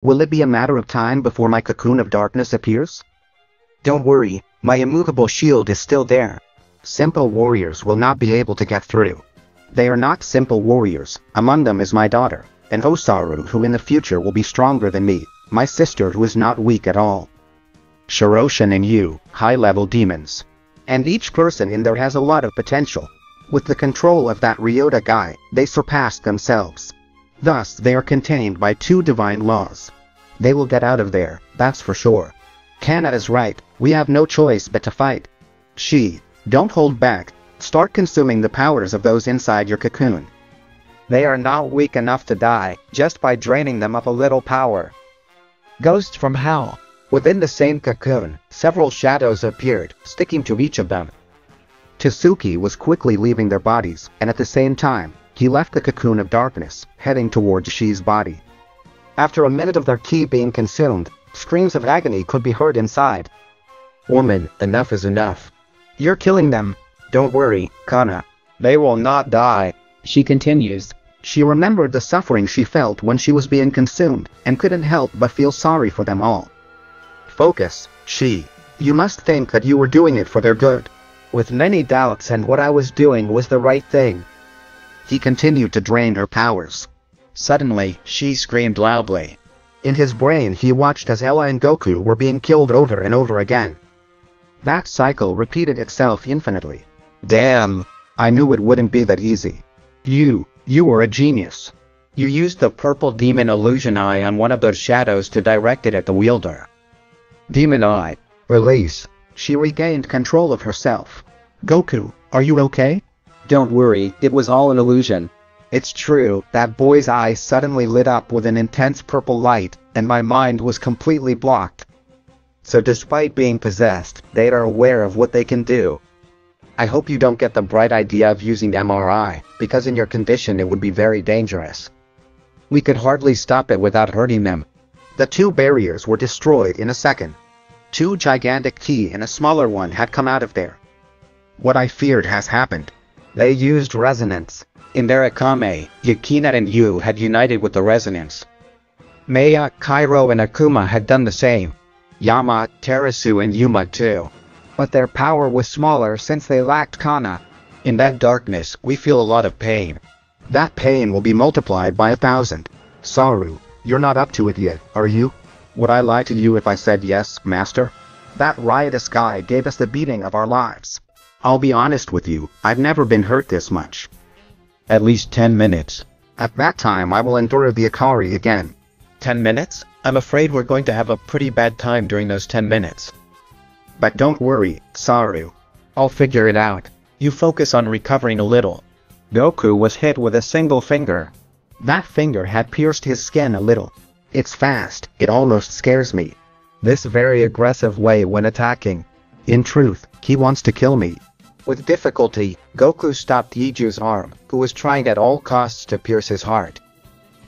Will it be a matter of time before my cocoon of darkness appears? Don't worry, my immovable shield is still there. Simple warriors will not be able to get through. They are not simple warriors. Among them is my daughter, an Oozaru who in the future will be stronger than me, my sister who is not weak at all. Shiroshin and you, high-level demons. And each person in there has a lot of potential. With the control of that Ryota guy, they surpassed themselves. Thus they are contained by two divine laws. They will get out of there, that's for sure. Kana is right, we have no choice but to fight. Don't hold back, start consuming the powers of those inside your cocoon. They are not weak enough to die, just by draining them of a little power. Ghost from hell. Within the same cocoon, several shadows appeared, sticking to each of them. Tsuki was quickly leaving their bodies, and at the same time, he left the cocoon of darkness, heading towards Shi's body. After a minute of their ki being consumed, screams of agony could be heard inside. Woman, enough is enough. You're killing them. Don't worry, Kana. They will not die, she continues. She remembered the suffering she felt when she was being consumed, and couldn't help but feel sorry for them all. Focus, Shi. You must think that you were doing it for their good. With many doubts and what I was doing was the right thing. He continued to drain her powers. Suddenly, she screamed loudly. In his brain he watched as Ella and Goku were being killed over and over again. That cycle repeated itself infinitely. Damn! I knew it wouldn't be that easy. You were a genius. You used the purple demon illusion eye on one of those shadows to direct it at the wielder. Demon eye. Release. She regained control of herself. Goku, are you okay? Don't worry, it was all an illusion. It's true, that boy's eyes suddenly lit up with an intense purple light, and my mind was completely blocked. So despite being possessed, they are aware of what they can do. I hope you don't get the bright idea of using MRI, because in your condition it would be very dangerous. We could hardly stop it without hurting them. The two barriers were destroyed in a second. Two gigantic ki and a smaller one had come out of there. What I feared has happened. They used resonance. In their Akame, Yukina and Yu had united with the resonance. Maya, Kairo and Akuma had done the same. Yama, Terasu and Yuma too. But their power was smaller since they lacked Kana. In that darkness, we feel a lot of pain. That pain will be multiplied by 1,000. Saru, you're not up to it yet, are you? Would I lie to you if I said yes, master? That riotous guy gave us the beating of our lives. I'll be honest with you, I've never been hurt this much. At least 10 minutes. At that time I will endure the Ikari again. 10 minutes? I'm afraid we're going to have a pretty bad time during those 10 minutes. But don't worry, Saru. I'll figure it out. You focus on recovering a little. Goku was hit with a single finger. That finger had pierced his skin a little. It's fast, it almost scares me. This very aggressive way when attacking. In truth, he wants to kill me. With difficulty, Goku stopped Yiju's arm, who was trying at all costs to pierce his heart.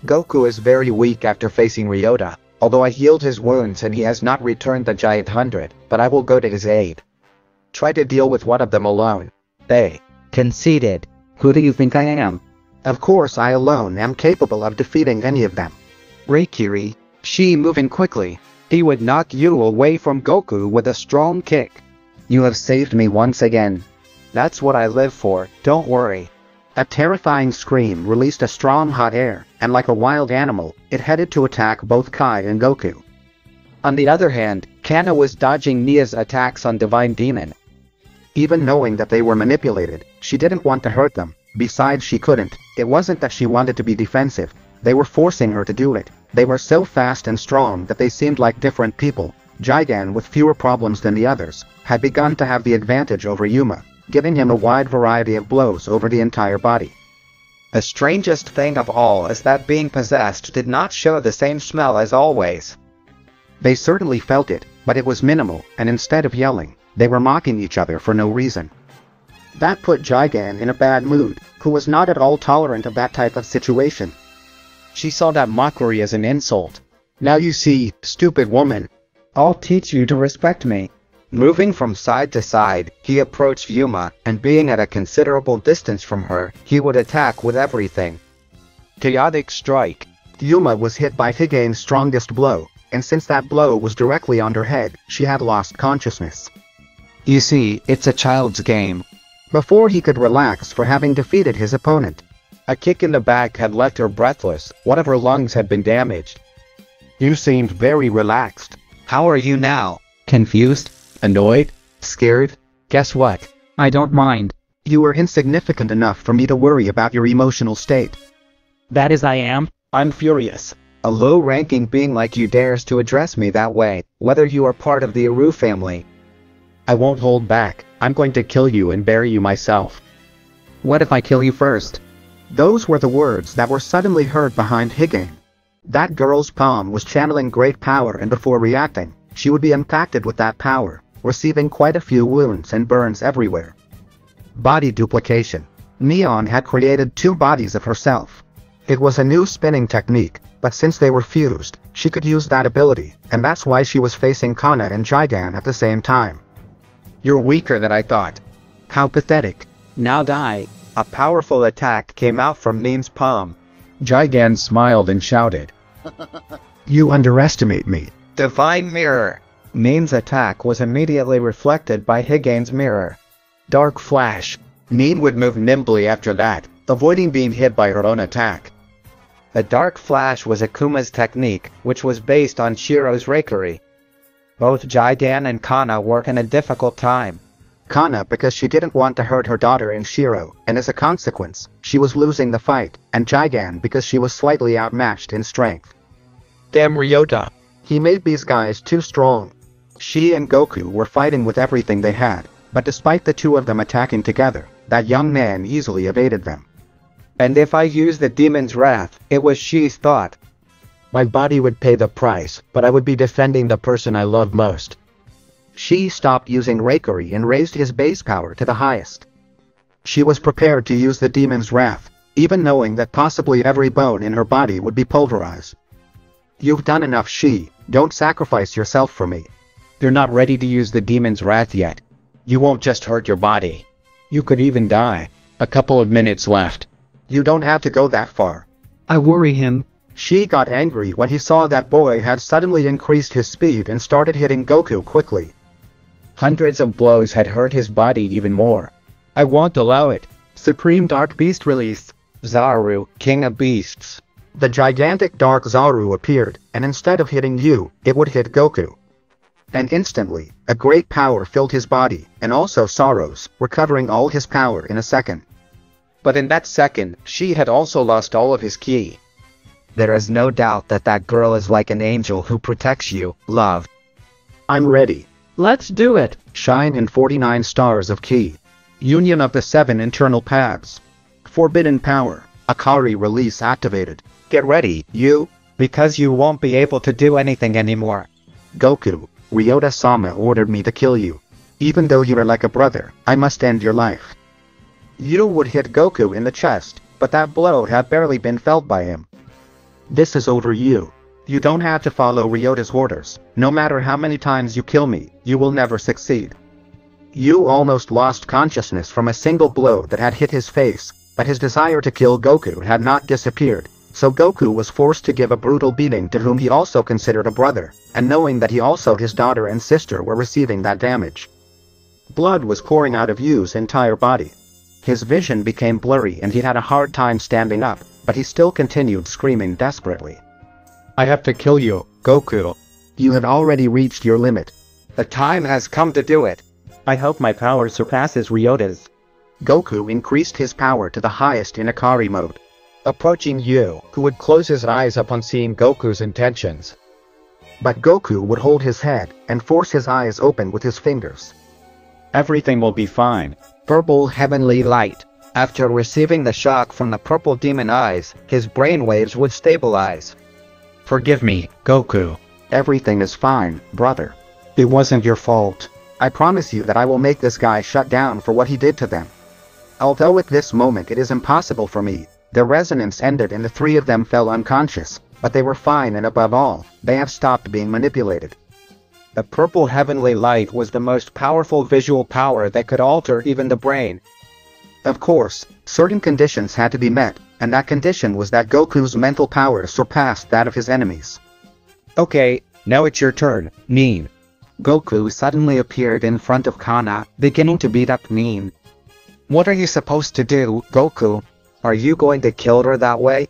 Goku is very weak after facing Ryota, although I healed his wounds and he has not returned the Giant 100, but I will go to his aid. Try to deal with one of them alone. They conceded. Who do you think I am? Of course I alone am capable of defeating any of them. Reikiri, she moving quickly. He would knock you away from Goku with a strong kick. You have saved me once again. That's what I live for, don't worry. A terrifying scream released a strong hot air, and like a wild animal, it headed to attack both Kai and Goku. On the other hand, Kana was dodging Nia's attacks on Divine Demon. Even knowing that they were manipulated, she didn't want to hurt them. Besides, she couldn't. It wasn't that she wanted to be defensive. They were forcing her to do it. They were so fast and strong that they seemed like different people. Jigen, with fewer problems than the others, had begun to have the advantage over Yuma, giving him a wide variety of blows over the entire body. The strangest thing of all is that being possessed did not show the same smell as always. They certainly felt it, but it was minimal, and instead of yelling, they were mocking each other for no reason. That put Jigen in a bad mood, who was not at all tolerant of that type of situation. She saw that mockery as an insult. Now you see, stupid woman. I'll teach you to respect me. Moving from side to side, he approached Yuma, and being at a considerable distance from her, he would attack with everything. Chaotic Strike. Yuma was hit by Higane's strongest blow, and since that blow was directly on her head, she had lost consciousness. You see, it's a child's game. Before he could relax for having defeated his opponent, A kick in the back had left her breathless. One of her lungs had been damaged. you seemed very relaxed. How are you now? Confused? Annoyed? Scared? Guess what? I don't mind. You were insignificant enough for me to worry about your emotional state. That is I am. I'm furious. A low-ranking being like you dares to address me that way, whether you are part of the Oozaru family. I won't hold back. I'm going to kill you and bury you myself. What if I kill you first? Those were the words that were suddenly heard behind Higane. That girl's palm was channeling great power, and before reacting, she would be impacted with that power, receiving quite a few wounds and burns everywhere. Body duplication. Neon had created two bodies of herself. It was a new spinning technique, but since they were fused, she could use that ability, and that's why she was facing Kana and Jigen at the same time. You're weaker than I thought. How pathetic. Now die. A powerful attack came out from Nean's palm. Jigen smiled and shouted. You underestimate me. Divine Mirror. Nean's attack was immediately reflected by Higane's mirror. Dark Flash. Nean would move nimbly after that, avoiding being hit by her own attack. The Dark Flash was Akuma's technique, which was based on Shiro's Reikiri. Both Jigen and Kana were in a difficult time. Kana because she didn't want to hurt her daughter and Shiro, and as a consequence, she was losing the fight, and Jigen because she was slightly outmatched in strength. Damn Ryota. He made these guys too strong. She and Goku were fighting with everything they had, but despite the two of them attacking together, that young man easily evaded them. And if I used the demon's wrath, it was she's thought. My body would pay the price, but I would be defending the person I love most. She stopped using Reikiri and raised his base power to the highest. She was prepared to use the demon's wrath, even knowing that possibly every bone in her body would be pulverized. You've done enough, She. Don't sacrifice yourself for me. You're not ready to use the demon's wrath yet. You won't just hurt your body. You could even die. A couple of minutes left. You don't have to go that far. I worry him. She got angry when he saw that boy had suddenly increased his speed and started hitting Goku quickly. Hundreds of blows had hurt his body even more. I won't allow it. Supreme Dark Beast release. Oozaru, King of Beasts. The gigantic Dark Oozaru appeared, and instead of hitting you, it would hit Goku. And instantly, a great power filled his body, and also sorrows, recovering all his power in a second. But in that second, she had also lost all of his ki. There is no doubt that that girl is like an angel who protects you, love. I'm ready. Let's do it. Shine in 49 stars of ki. Union of the 7 internal paths. Forbidden power. Akari release activated. Get ready, you, because you won't be able to do anything anymore. Goku, Ryota-sama ordered me to kill you. Even though you are like a brother, I must end your life. You would hit Goku in the chest, but that blow had barely been felt by him. This is over you. You don't have to follow Ryota's orders. No matter how many times you kill me, you will never succeed. You almost lost consciousness from a single blow that had hit his face, but his desire to kill Goku had not disappeared, so Goku was forced to give a brutal beating to whom he also considered a brother, and knowing that he also his daughter and sister were receiving that damage. Blood was pouring out of Yu's entire body. His vision became blurry and he had a hard time standing up, but he still continued screaming desperately. I have to kill you, Goku. You have already reached your limit. The time has come to do it. I hope my power surpasses Ryota's. Goku increased his power to the highest in Akari mode, approaching Yu, who would close his eyes upon seeing Goku's intentions. But Goku would hold his head and force his eyes open with his fingers. Everything will be fine. Purple heavenly light. After receiving the shock from the purple demon eyes, his brainwaves would stabilize. Forgive me, Goku. Everything is fine, brother. It wasn't your fault. I promise you that I will make this guy shut down for what he did to them. Although at this moment it is impossible for me, the resonance ended and the three of them fell unconscious, but they were fine and above all, they have stopped being manipulated. The purple heavenly light was the most powerful visual power that could alter even the brain. Of course, certain conditions had to be met, and that condition was that Goku's mental power surpassed that of his enemies. Okay, now it's your turn, Nin. Goku suddenly appeared in front of Kana, beginning to beat up Nin. What are you supposed to do, Goku? Are you going to kill her that way?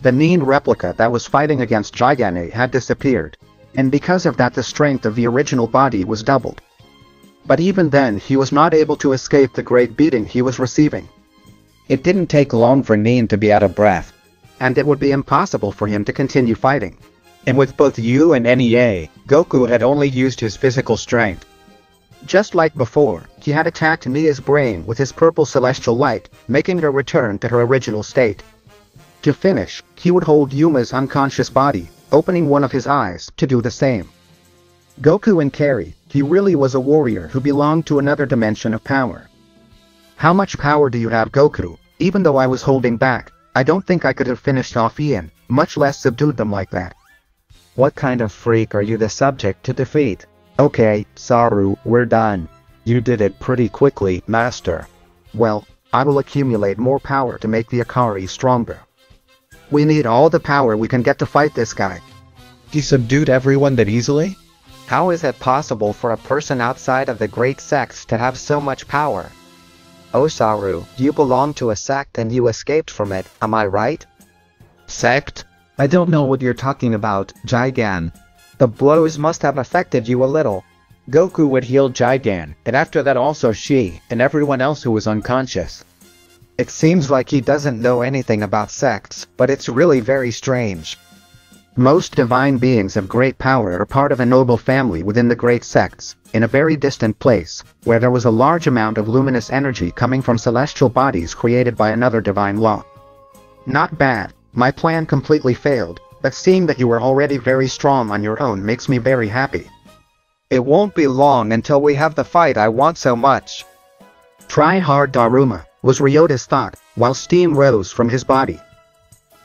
The Nin replica that was fighting against Giganne had disappeared, and because of that the strength of the original body was doubled. But even then he was not able to escape the great beating he was receiving. It didn't take long for Nin to be out of breath, and it would be impossible for him to continue fighting. And with both U and NEA, Goku had only used his physical strength. Just like before, he had attacked Mia's brain with his purple celestial light, making her return to her original state. To finish, he would hold Yuma's unconscious body, opening one of his eyes to do the same. Goku and Carry, he really was a warrior who belonged to another dimension of power. How much power do you have, Goku? Even though I was holding back, I don't think I could have finished off Ian, much less subdued them like that. What kind of freak are you the subject to defeat? Okay, Saru, we're done. You did it pretty quickly, Master. Well, I will accumulate more power to make the Akari stronger. We need all the power we can get to fight this guy. He subdued everyone that easily? How is it possible for a person outside of the great sects to have so much power? Oozaru, you belong to a sect and you escaped from it, am I right? Sect? I don't know what you're talking about, Gigan. The blows must have affected you a little. Goku would heal Gigan, and after that also she, and everyone else who was unconscious. It seems like he doesn't know anything about sects, but it's really very strange. Most divine beings of great power are part of a noble family within the great sects, in a very distant place, where there was a large amount of luminous energy coming from celestial bodies created by another divine law. Not bad, my plan completely failed, but seeing that you were already very strong on your own makes me very happy. It won't be long until we have the fight I want so much. Try hard, Daruma, was Ryota's thought, while steam rose from his body.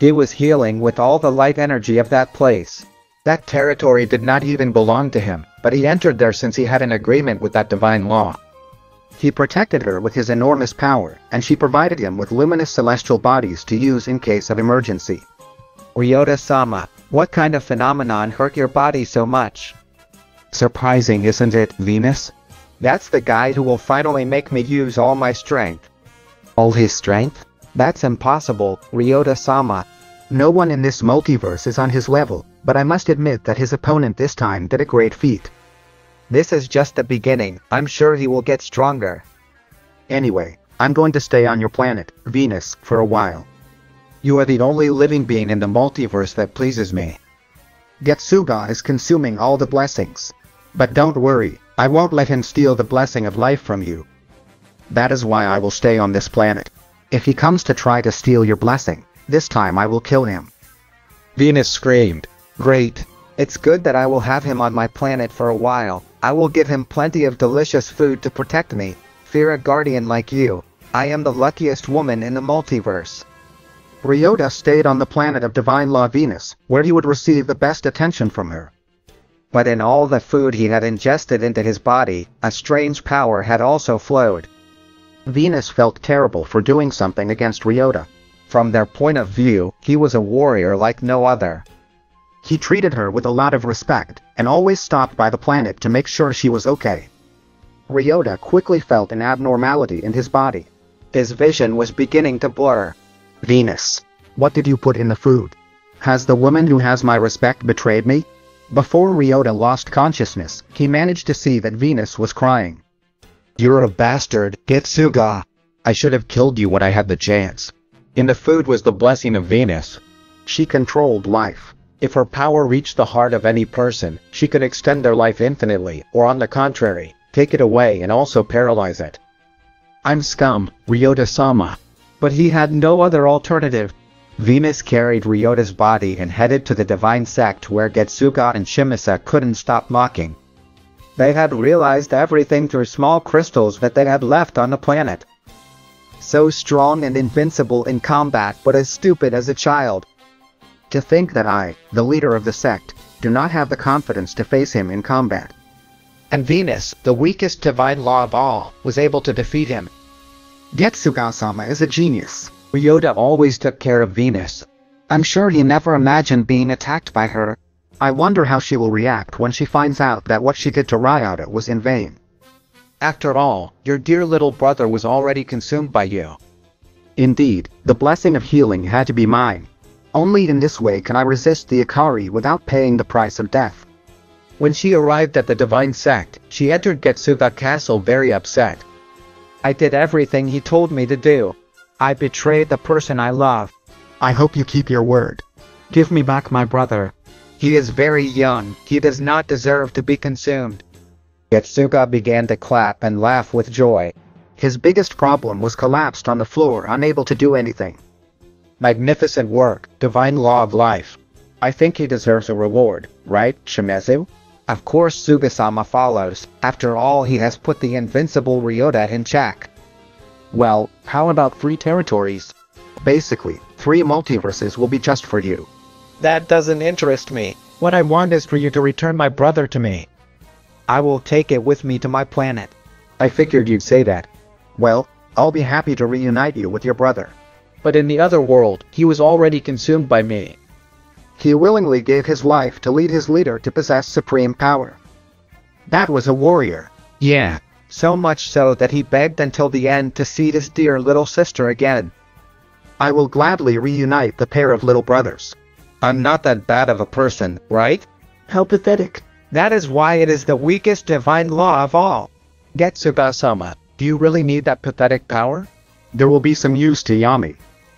He was healing with all the light energy of that place. That territory did not even belong to him, but he entered there since he had an agreement with that divine law. He protected her with his enormous power, and she provided him with luminous celestial bodies to use in case of emergency. Ryota-sama, what kind of phenomenon hurt your body so much? Surprising, isn't it, Venus? That's the guy who will finally make me use all my strength. All his strength? That's impossible, Ryota-sama. No one in this multiverse is on his level, but I must admit that his opponent this time did a great feat. This is just the beginning, I'm sure he will get stronger. Anyway, I'm going to stay on your planet, Venus, for a while. You are the only living being in the multiverse that pleases me. Getsuga is consuming all the blessings. But don't worry, I won't let him steal the blessing of life from you. That is why I will stay on this planet. If he comes to try to steal your blessing, this time I will kill him. Venus screamed. Great. It's good that I will have him on my planet for a while. I will give him plenty of delicious food to protect me. Fear a guardian like you. I am the luckiest woman in the multiverse. Ryota stayed on the planet of Divine Law Venus, where he would receive the best attention from her. But in all the food he had ingested into his body, a strange power had also flowed. Venus felt terrible for doing something against Ryota. From their point of view, he was a warrior like no other. He treated her with a lot of respect, and always stopped by the planet to make sure she was okay. Ryota quickly felt an abnormality in his body. His vision was beginning to blur. Venus, what did you put in the food? Has the woman who has my respect betrayed me? Before Ryota lost consciousness, he managed to see that Venus was crying. You're a bastard, Getsuga. I should have killed you when I had the chance. In the food was the blessing of Venus. She controlled life. If her power reached the heart of any person, she could extend their life infinitely, or on the contrary, take it away and also paralyze it. I'm scum, Ryota-sama. But he had no other alternative. Venus carried Ryota's body and headed to the divine sect where Getsuga and Shimasa couldn't stop mocking. They had realized everything through small crystals that they had left on the planet. So strong and invincible in combat, but as stupid as a child. To think that I, the leader of the sect, do not have the confidence to face him in combat. And Venus, the weakest divine law of all, was able to defeat him. Getsuga-sama is a genius. Ryota always took care of Venus. I'm sure he never imagined being attacked by her. I wonder how she will react when she finds out that what she did to Ryota was in vain. After all, your dear little brother was already consumed by you. Indeed, the blessing of healing had to be mine. Only in this way can I resist the Ikari without paying the price of death. When she arrived at the Divine Sect, she entered Getsuga Castle very upset. I did everything he told me to do. I betrayed the person I love. I hope you keep your word. Give me back my brother. He is very young, he does not deserve to be consumed. Getsuga began to clap and laugh with joy. His biggest problem was collapsed on the floor, unable to do anything. Magnificent work, Divine Law of Life. I think he deserves a reward, right, Shimezu? Of course Suga-sama follows, after all he has put the invincible Ryota in check. Well, how about 3 territories? Basically, 3 multiverses will be just for you. That doesn't interest me. What I want is for you to return my brother to me. I will take it with me to my planet. I figured you'd say that. Well, I'll be happy to reunite you with your brother. But in the other world, he was already consumed by me. He willingly gave his life to lead his leader to possess supreme power. That was a warrior. Yeah, so much so that he begged until the end to see his dear little sister again. I will gladly reunite the pair of little brothers. I'm not that bad of a person, right? How pathetic. That is why it is the weakest divine law of all. Getsuga-sama, do you really need that pathetic power? There will be some use to Yami.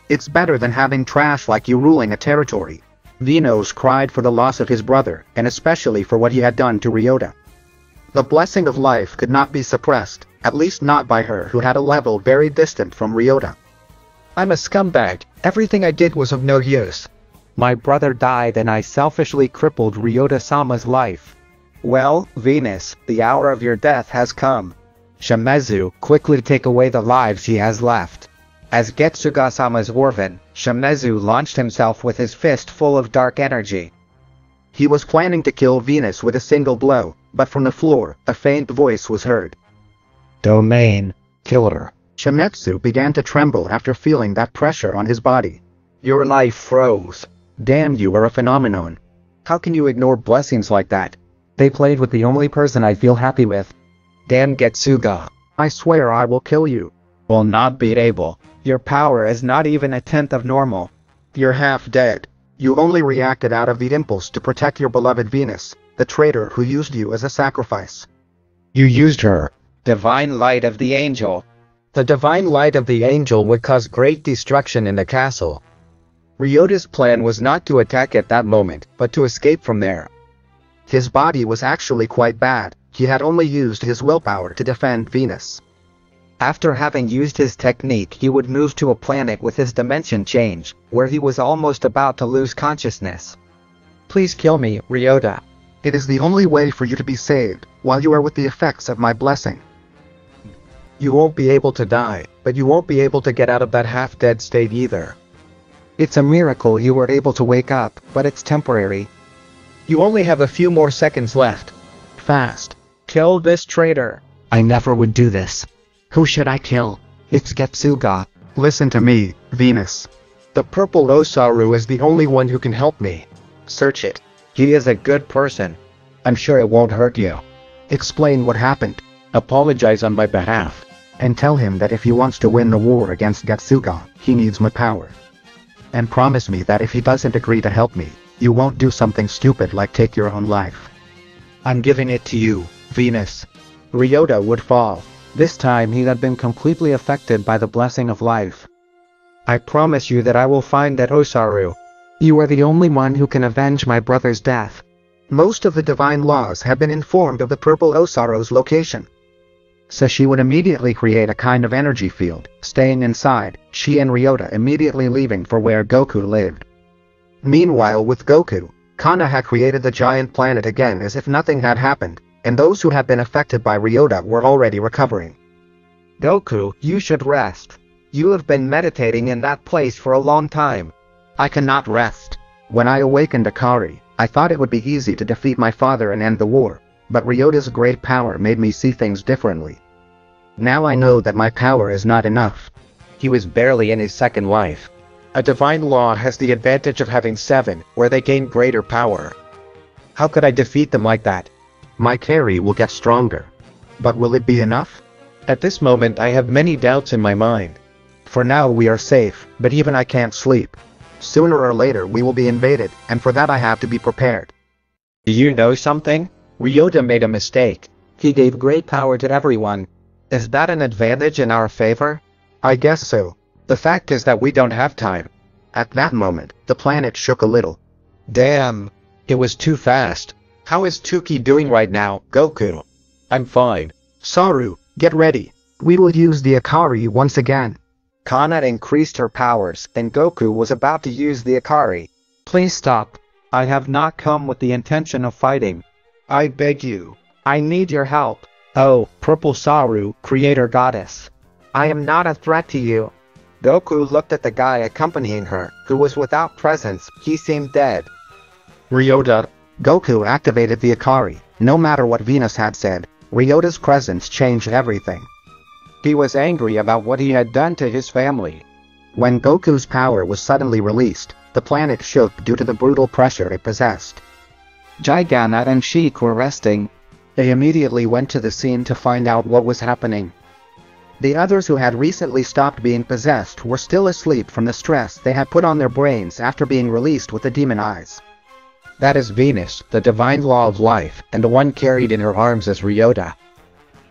It's better than having trash like you ruling a territory. Venus cried for the loss of his brother, and especially for what he had done to Ryota. The blessing of life could not be suppressed, at least not by her who had a level very distant from Ryota. I'm a scumbag. Everything I did was of no use. My brother died and I selfishly crippled Ryota-sama's life. Well, Venus, the hour of your death has come. Shimezu, quickly take away the lives he has left. As Getsuga-sama's orphan, Shimezu launched himself with his fist full of dark energy. He was planning to kill Venus with a single blow, but from the floor, a faint voice was heard. Domain, killer. Shimezu began to tremble after feeling that pressure on his body. Your life froze. Damn, you are a phenomenon. How can you ignore blessings like that? They played with the only person I feel happy with. Damn Getsuga. I swear I will kill you. Will not be able. Your power is not even a tenth of normal. You're half dead. You only reacted out of the impulse to protect your beloved Venus, the traitor who used you as a sacrifice. You used her. Divine light of the angel. The divine light of the angel would cause great destruction in the castle. Ryota's plan was not to attack at that moment, but to escape from there. His body was actually quite bad. He had only used his willpower to defend Venus. After having used his technique, he would move to a planet with his dimension change, where he was almost about to lose consciousness. Please kill me, Ryota. It is the only way for you to be saved, while you are with the effects of my blessing. You won't be able to die, but you won't be able to get out of that half-dead state either. It's a miracle you were able to wake up, but it's temporary. You only have a few more seconds left. Fast. Kill this traitor. I never would do this. Who should I kill? It's Getsuga. Listen to me, Venus. The purple Oozaru is the only one who can help me. Search it. He is a good person. I'm sure it won't hurt you. Explain what happened. Apologize on my behalf. And tell him that if he wants to win the war against Getsuga, he needs my power. And promise me that if he doesn't agree to help me, you won't do something stupid like take your own life. I'm giving it to you, Venus. Ryota would fall. This time he had been completely affected by the blessing of life. I promise you that I will find that Oozaru. You are the only one who can avenge my brother's death. Most of the divine laws have been informed of the purple Oozaru's location. So she would immediately create a kind of energy field, staying inside, she and Ryota immediately leaving for where Goku lived. Meanwhile with Goku, Kana had created the giant planet again as if nothing had happened, and those who had been affected by Ryota were already recovering. Goku, you should rest. You have been meditating in that place for a long time. I cannot rest. When I awakened Akari, I thought it would be easy to defeat my father and end the war, but Ryota's great power made me see things differently. Now I know that my power is not enough. he was barely in his second life. A divine law has the advantage of having 7, where they gain greater power. How could I defeat them like that? My carry will get stronger. But will it be enough? At this moment I have many doubts in my mind. For now we are safe, but even I can't sleep. Sooner or later we will be invaded, and for that I have to be prepared. Do you know something? Ryota made a mistake. He gave great power to everyone. Is that an advantage in our favor? I guess so. The fact is that we don't have time. At that moment, the planet shook a little. Damn. It was too fast. How is Tuki doing right now, Goku? I'm fine. Saru, get ready. We will use the Akari once again. Kana increased her powers, and Goku was about to use the Akari. Please stop. I have not come with the intention of fighting. I beg you. I need your help. Oh, Purple Saru, creator goddess. I am not a threat to you. Goku looked at the guy accompanying her, who was without presence. He seemed dead. Ryota. Goku activated the Akari. No matter what Venus had said, Ryota's presence changed everything. He was angry about what he had done to his family. When Goku's power was suddenly released, the planet shook due to the brutal pressure it possessed. Giganat and Sheik were resting. They immediately went to the scene to find out what was happening. The others who had recently stopped being possessed were still asleep from the stress they had put on their brains after being released with the demon eyes. That is Venus, the divine law of life, and the one carried in her arms is Ryota.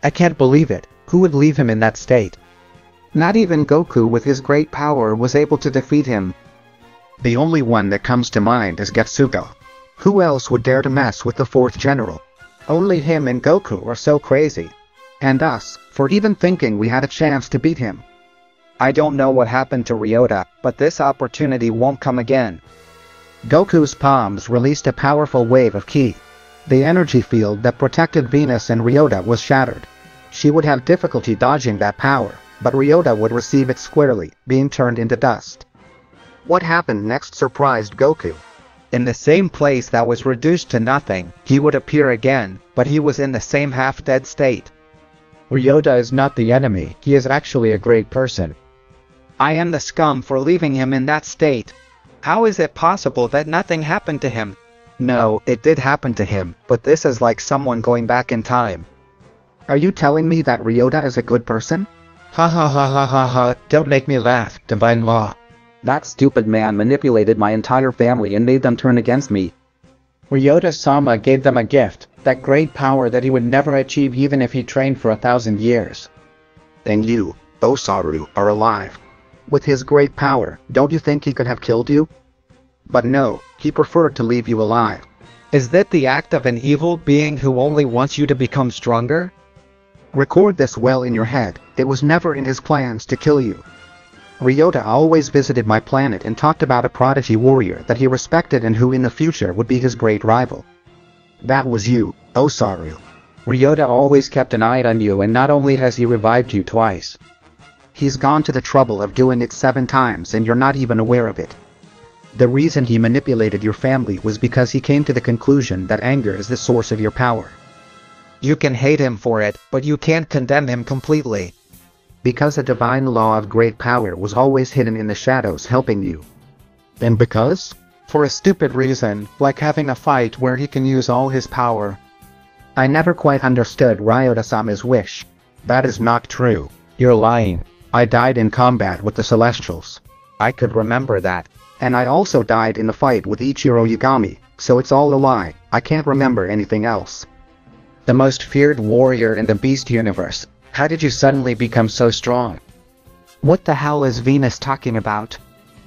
I can't believe it. Who would leave him in that state? Not even Goku with his great power was able to defeat him. The only one that comes to mind is Getsuga. Who else would dare to mess with the 4th general? Only him and Goku are so crazy. And us, for even thinking we had a chance to beat him. I don't know what happened to Ryota, but this opportunity won't come again. Goku's palms released a powerful wave of ki. The energy field that protected Venus and Ryota was shattered. She would have difficulty dodging that power, but Ryota would receive it squarely, being turned into dust. What happened next surprised Goku. In the same place that was reduced to nothing, he would appear again, but he was in the same half-dead state. Ryota is not the enemy, he is actually a great person. I am the scum for leaving him in that state. How is it possible that nothing happened to him? No, it did happen to him, but this is like someone going back in time. Are you telling me that Ryota is a good person? Ha ha ha ha ha ha, don't make me laugh, divine law. That stupid man manipulated my entire family and made them turn against me. Ryota-sama gave them a gift, that great power that he would never achieve even if he trained for 1,000 years. And you, Oozaru, are alive. With his great power, don't you think he could have killed you? But no, he preferred to leave you alive. Is that the act of an evil being who only wants you to become stronger? Record this well in your head, it was never in his plans to kill you. Ryota always visited my planet and talked about a prodigy warrior that he respected and who in the future would be his great rival. That was you, Oozaru. Ryota always kept an eye on you, and not only has he revived you twice. He's gone to the trouble of doing it 7 times and you're not even aware of it. The reason he manipulated your family was because he came to the conclusion that anger is the source of your power. You can hate him for it, but you can't condemn him completely. Because a divine law of great power was always hidden in the shadows helping you. And because? For a stupid reason, like having a fight where he can use all his power. I never quite understood Ryota-sama's wish. That is not true. You're lying. I died in combat with the Celestials. I could remember that. And I also died in the fight with Ichiro Yagami, so it's all a lie. I can't remember anything else. The most feared warrior in the Beast universe. How did you suddenly become so strong? What the hell is Venus talking about?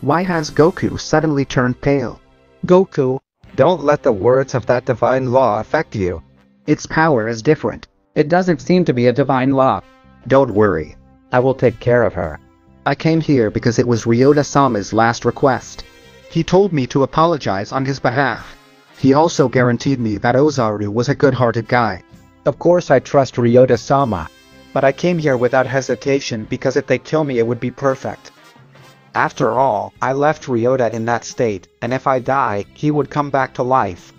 Why has Goku suddenly turned pale? Goku, don't let the words of that divine law affect you. Its power is different. It doesn't seem to be a divine law. Don't worry. I will take care of her. I came here because it was Ryota-sama's last request. He told me to apologize on his behalf. He also guaranteed me that Oozaru was a good-hearted guy. Of course I trust Ryota-sama. But I came here without hesitation because if they kill me it would be perfect. After all, I left Ryota in that state, and if I die, he would come back to life.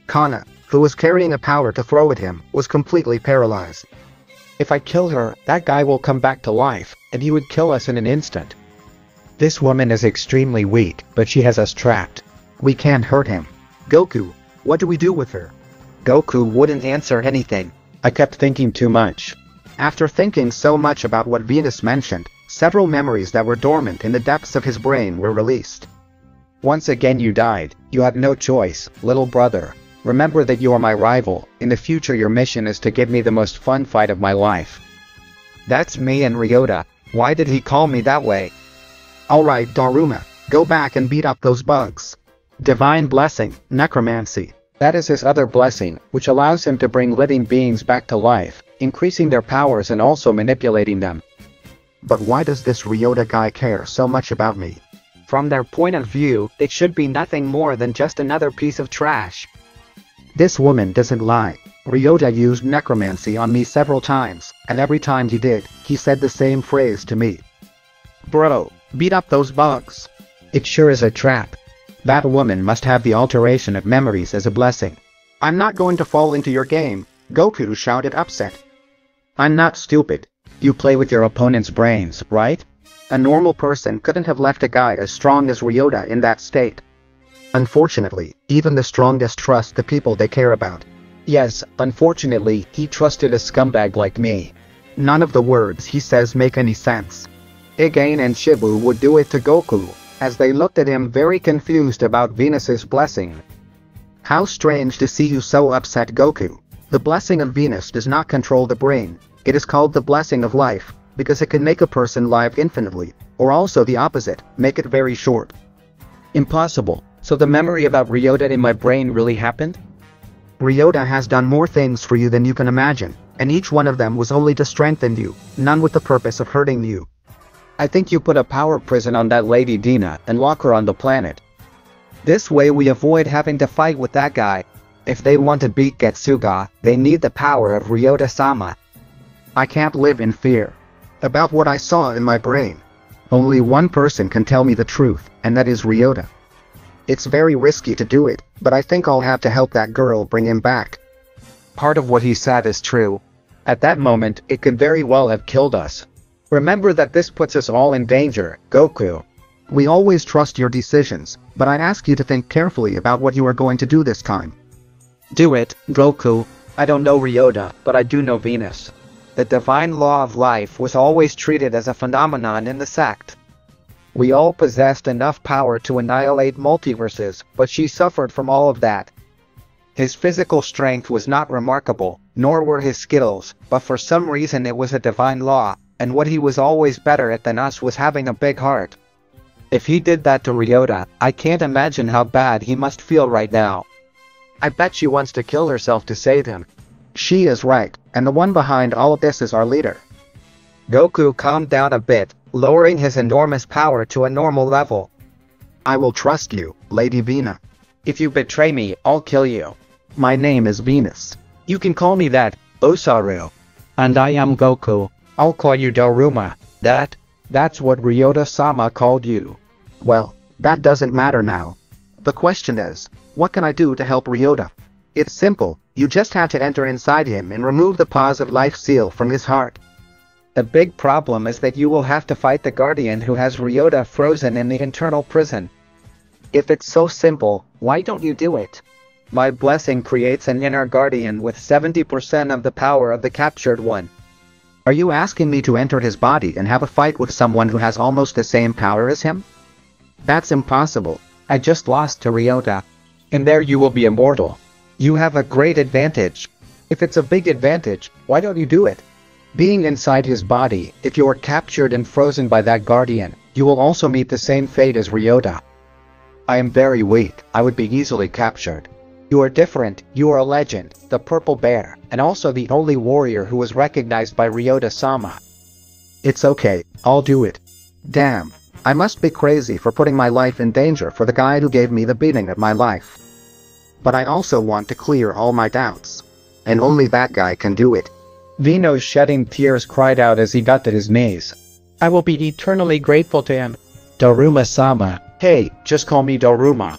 Kana, who was carrying a power to throw at him, was completely paralyzed. If I kill her, that guy will come back to life, and he would kill us in an instant. This woman is extremely weak, but she has us trapped. We can't hurt him. Goku, what do we do with her? Goku wouldn't answer anything. I kept thinking too much. After thinking so much about what Venus mentioned, several memories that were dormant in the depths of his brain were released. Once again you died. You had no choice, little brother. Remember that you are my rival. In the future your mission is to give me the most fun fight of my life. That's me and Ryota. Why did he call me that way? Alright Daruma, go back and beat up those bugs. Divine Blessing, Necromancy. That is his other blessing, which allows him to bring living beings back to life, increasing their powers and also manipulating them. But why does this Ryota guy care so much about me? From their point of view, it should be nothing more than just another piece of trash. This woman doesn't lie. Ryota used necromancy on me several times, and every time he did, he said the same phrase to me. Bro, beat up those bugs. It sure is a trap. That woman must have the alteration of memories as a blessing. I'm not going to fall into your game, Goku shouted upset. I'm not stupid. You play with your opponent's brains, right? A normal person couldn't have left a guy as strong as Ryota in that state. Unfortunately, even the strongest trust the people they care about. Yes, unfortunately, he trusted a scumbag like me. None of the words he says make any sense. Igain and Shibu would do it to Goku, as they looked at him very confused about Venus's blessing. How strange to see you so upset, Goku. The blessing of Venus does not control the brain. It is called the blessing of life, because it can make a person live infinitely, or also the opposite, make it very short. Impossible. So the memory about Ryota in my brain really happened? Ryota has done more things for you than you can imagine, and each one of them was only to strengthen you, none with the purpose of hurting you. I think you put a power prison on that Lady Dina and lock her on the planet. This way we avoid having to fight with that guy. If they want to beat Getsuga, they need the power of Ryota-sama. I can't live in fear. About what I saw in my brain. Only one person can tell me the truth, and that is Ryota. It's very risky to do it, but I think I'll have to help that girl bring him back. Part of what he said is true. At that moment, it could very well have killed us. Remember that this puts us all in danger, Goku. We always trust your decisions, but I ask you to think carefully about what you are going to do this time. Do it, Goku. I don't know Ryota, but I do know Venus. The divine law of life was always treated as a phenomenon in the sect. We all possessed enough power to annihilate multiverses, but she suffered from all of that. His physical strength was not remarkable, nor were his skills, but for some reason it was a divine law, and what he was always better at than us was having a big heart. If he did that to Ryota, I can't imagine how bad he must feel right now. I bet she wants to kill herself to save him. She is right, and the one behind all of this is our leader. Goku calmed down a bit, lowering his enormous power to a normal level. I will trust you, Lady Vina. If you betray me, I'll kill you. My name is Venus. You can call me that, Oozaru. And I am Goku. I'll call you Daruma. That's what Ryota-sama called you. Well, that doesn't matter now. The question is, what can I do to help Ryota? It's simple, you just have to enter inside him and remove the pause of life seal from his heart. The big problem is that you will have to fight the Guardian who has Ryota frozen in the internal prison. If it's so simple, why don't you do it? My blessing creates an inner Guardian with 70% of the power of the captured one. Are you asking me to enter his body and have a fight with someone who has almost the same power as him? That's impossible. I just lost to Ryota. And there you will be immortal. You have a great advantage. If it's a big advantage, why don't you do it? Being inside his body, if you are captured and frozen by that Guardian, you will also meet the same fate as Ryota. I am very weak, I would be easily captured. You are different, you are a legend, the Purple Bear, and also the only warrior who was recognized by Ryota-sama. It's okay, I'll do it. Damn, I must be crazy for putting my life in danger for the guy who gave me the beating of my life. But I also want to clear all my doubts. And only that guy can do it. Vino shedding tears cried out as he got to his knees. I will be eternally grateful to him. Daruma-sama. Hey, just call me Daruma.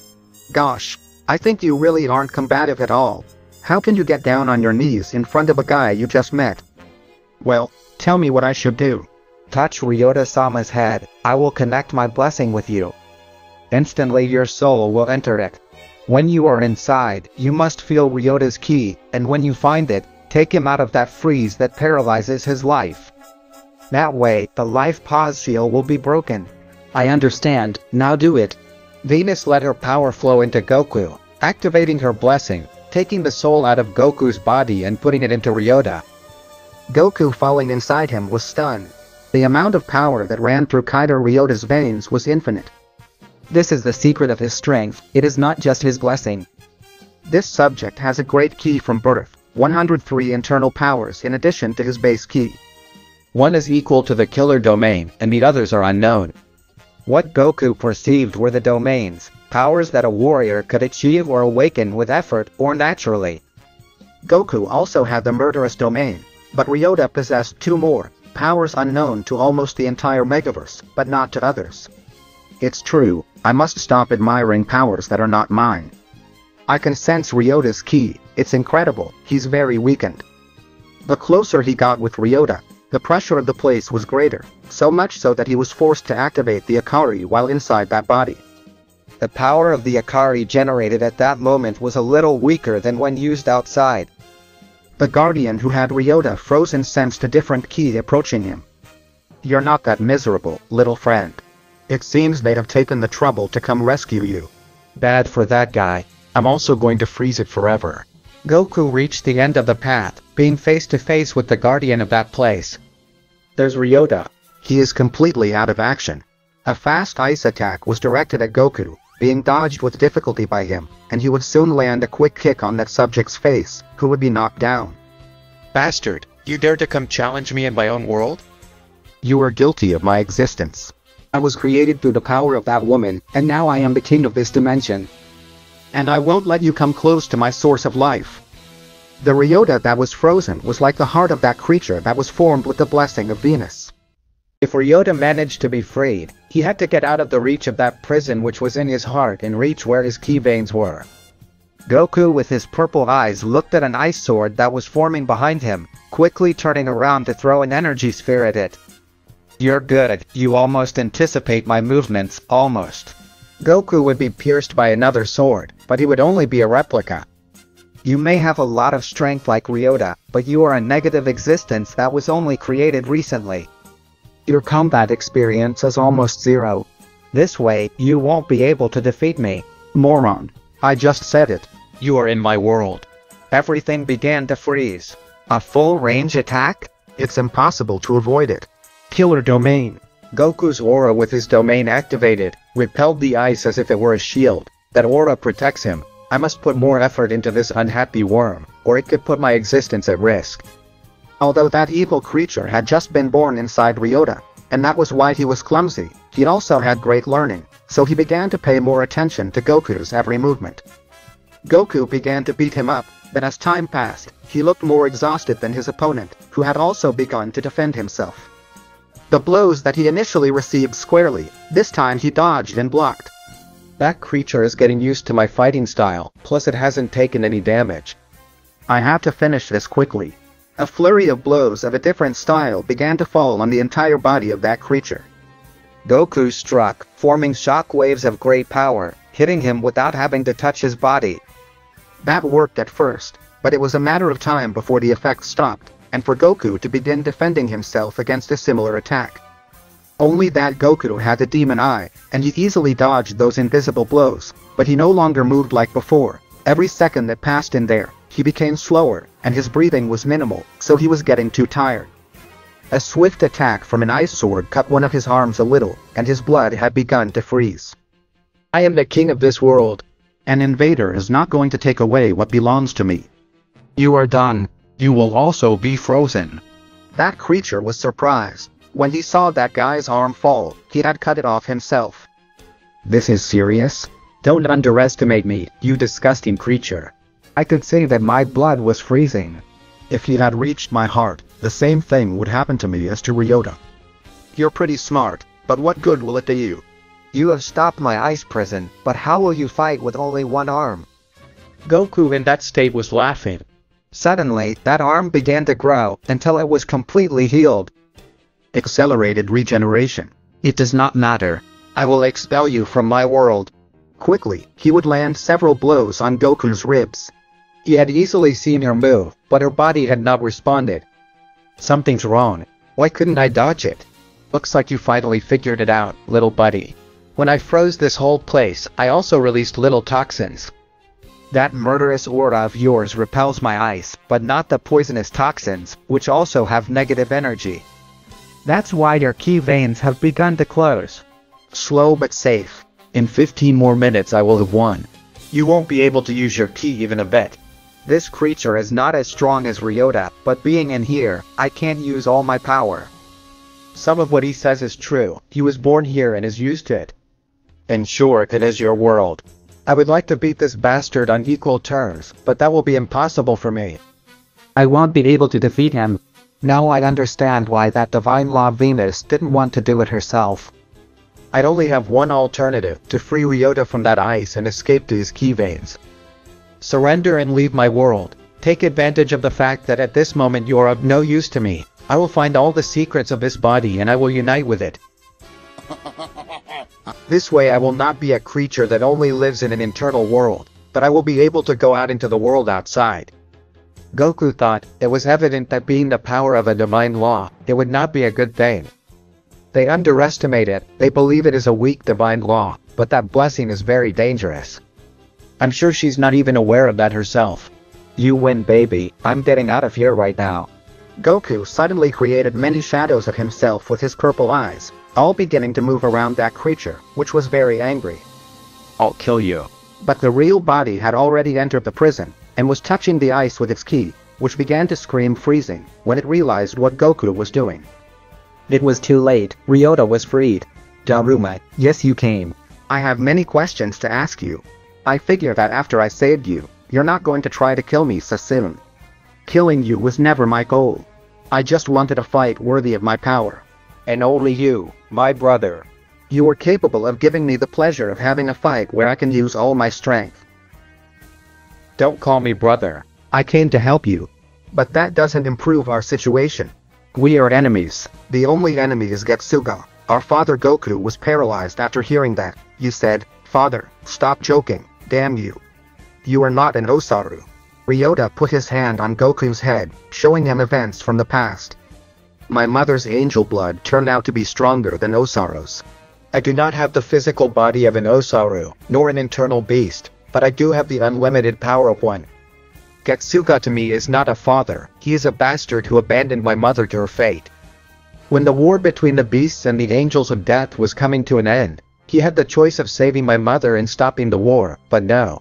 Gosh, I think you really aren't combative at all. How can you get down on your knees in front of a guy you just met? Well, tell me what I should do. Touch Ryota-sama's head. I will connect my blessing with you. Instantly your soul will enter it. When you are inside, you must feel Ryota's ki, and when you find it, take him out of that freeze that paralyzes his life. That way, the life pause seal will be broken. I understand, now do it. Venus let her power flow into Goku, activating her blessing, taking the soul out of Goku's body and putting it into Ryota. Goku falling inside him was stunned. The amount of power that ran through Kaido Ryota's veins was infinite. This is the secret of his strength, it is not just his blessing. This subject has a great ki from birth, 103 internal powers in addition to his base ki. One is equal to the killer domain, and the others are unknown. What Goku perceived were the domains, powers that a warrior could achieve or awaken with effort or naturally. Goku also had the murderous domain, but Ryota possessed two more, powers unknown to almost the entire Megaverse, but not to others. It's true, I must stop admiring powers that are not mine. I can sense Ryota's ki, it's incredible, he's very weakened. The closer he got with Ryota, the pressure of the place was greater, so much so that he was forced to activate the Akari while inside that body. The power of the Akari generated at that moment was a little weaker than when used outside. The Guardian who had Ryota frozen sensed a different ki approaching him. You're not that miserable, little friend. It seems they'd have taken the trouble to come rescue you. Bad for that guy. I'm also going to freeze it forever. Goku reached the end of the path, being face to face with the Guardian of that place. There's Ryota. He is completely out of action. A fast ice attack was directed at Goku, being dodged with difficulty by him, and he would soon land a quick kick on that subject's face, who would be knocked down. Bastard, you dare to come challenge me in my own world? You are guilty of my existence. I was created through the power of that woman, and now I am the king of this dimension. And I won't let you come close to my source of life. The Ryota that was frozen was like the heart of that creature that was formed with the blessing of Venus. If Ryota managed to be freed, he had to get out of the reach of that prison which was in his heart and reach where his ki veins were. Goku with his purple eyes looked at an ice sword that was forming behind him, quickly turning around to throw an energy sphere at it. You're good, you almost anticipate my movements, almost. Goku would be pierced by another sword, but he would only be a replica. You may have a lot of strength like Ryota, but you are a negative existence that was only created recently. Your combat experience is almost zero. This way, you won't be able to defeat me. Moron. I just said it. You are in my world. Everything began to freeze. A full range attack? It's impossible to avoid it. Killer domain. Goku's aura with his domain activated, repelled the ice as if it were a shield. That aura protects him. I must put more effort into this unhappy worm, or it could put my existence at risk. Although that evil creature had just been born inside Ryota, and that was why he was clumsy, he also had great learning, so he began to pay more attention to Goku's every movement. Goku began to beat him up, but as time passed, he looked more exhausted than his opponent, who had also begun to defend himself. The blows that he initially received squarely, this time he dodged and blocked. That creature is getting used to my fighting style, plus it hasn't taken any damage. I have to finish this quickly. A flurry of blows of a different style began to fall on the entire body of that creature. Goku struck, forming shock waves of great power, hitting him without having to touch his body. That worked at first, but it was a matter of time before the effect stopped, and for Goku to begin defending himself against a similar attack. Only that Goku had the demon eye, and he easily dodged those invisible blows, but he no longer moved like before. Every second that passed in there, he became slower, and his breathing was minimal, so he was getting too tired. A swift attack from an ice sword cut one of his arms a little, and his blood had begun to freeze. I am the king of this world. An invader is not going to take away what belongs to me. You are done. You will also be frozen. That creature was surprised. When he saw that guy's arm fall, he had cut it off himself. This is serious? Don't underestimate me, you disgusting creature. I could say that my blood was freezing. If he had reached my heart, the same thing would happen to me as to Ryota. You're pretty smart, but what good will it do you? You have stopped my ice prison, but how will you fight with only one arm? Goku in that state was laughing. Suddenly, that arm began to grow until it was completely healed. Accelerated regeneration. It does not matter. I will expel you from my world. Quickly, he would land several blows on Goku's ribs. He had easily seen her move, but her body had not responded. Something's wrong. Why couldn't I dodge it? Looks like you finally figured it out, little buddy. When I froze this whole place, I also released little toxins. That murderous aura of yours repels my ice, but not the poisonous toxins, which also have negative energy. That's why your ki veins have begun to close. Slow but safe. In 15 more minutes I will have won. You won't be able to use your ki even a bit. This creature is not as strong as Ryota, but being in here, I can't use all my power. Some of what he says is true. He was born here and is used to it. And sure, it is your world. I would like to beat this bastard on equal terms, but that will be impossible for me. I won't be able to defeat him. Now I understand why that divine law Venus didn't want to do it herself. I'd only have one alternative, to free Ryota from that ice and escape to his ki veins. Surrender and leave my world. Take advantage of the fact that at this moment you're of no use to me. I will find all the secrets of this body and I will unite with it. This way I will not be a creature that only lives in an internal world, but I will be able to go out into the world outside. Goku thought it was evident that being the power of a divine law, it would not be a good thing. They underestimate it, they believe it is a weak divine law, but that blessing is very dangerous. I'm sure she's not even aware of that herself. You win, baby. I'm getting out of here right now. Goku suddenly created many shadows of himself with his purple eyes, all beginning to move around that creature, which was very angry. I'll kill you. But the real body had already entered the prison, and was touching the ice with its ki, which began to scream freezing, when it realized what Goku was doing. It was too late. Ryota was freed. Daruma, yes you came. I have many questions to ask you. I figure that after I saved you, you're not going to try to kill me so soon. Killing you was never my goal. I just wanted a fight worthy of my power. And only you, my brother. You were capable of giving me the pleasure of having a fight where I can use all my strength. Don't call me brother. I came to help you. But that doesn't improve our situation. We are enemies. The only enemy is Getsuga. Our father Goku was paralyzed after hearing that. You said, "Father, stop joking, damn you. You are not an Oozaru." Ryota put his hand on Goku's head, showing him events from the past. My mother's angel blood turned out to be stronger than Oozaru's. I do not have the physical body of an Oozaru, nor an internal beast, but I do have the unlimited power of one. Getsuga to me is not a father, he is a bastard who abandoned my mother to her fate. When the war between the beasts and the angels of death was coming to an end, he had the choice of saving my mother and stopping the war, but no.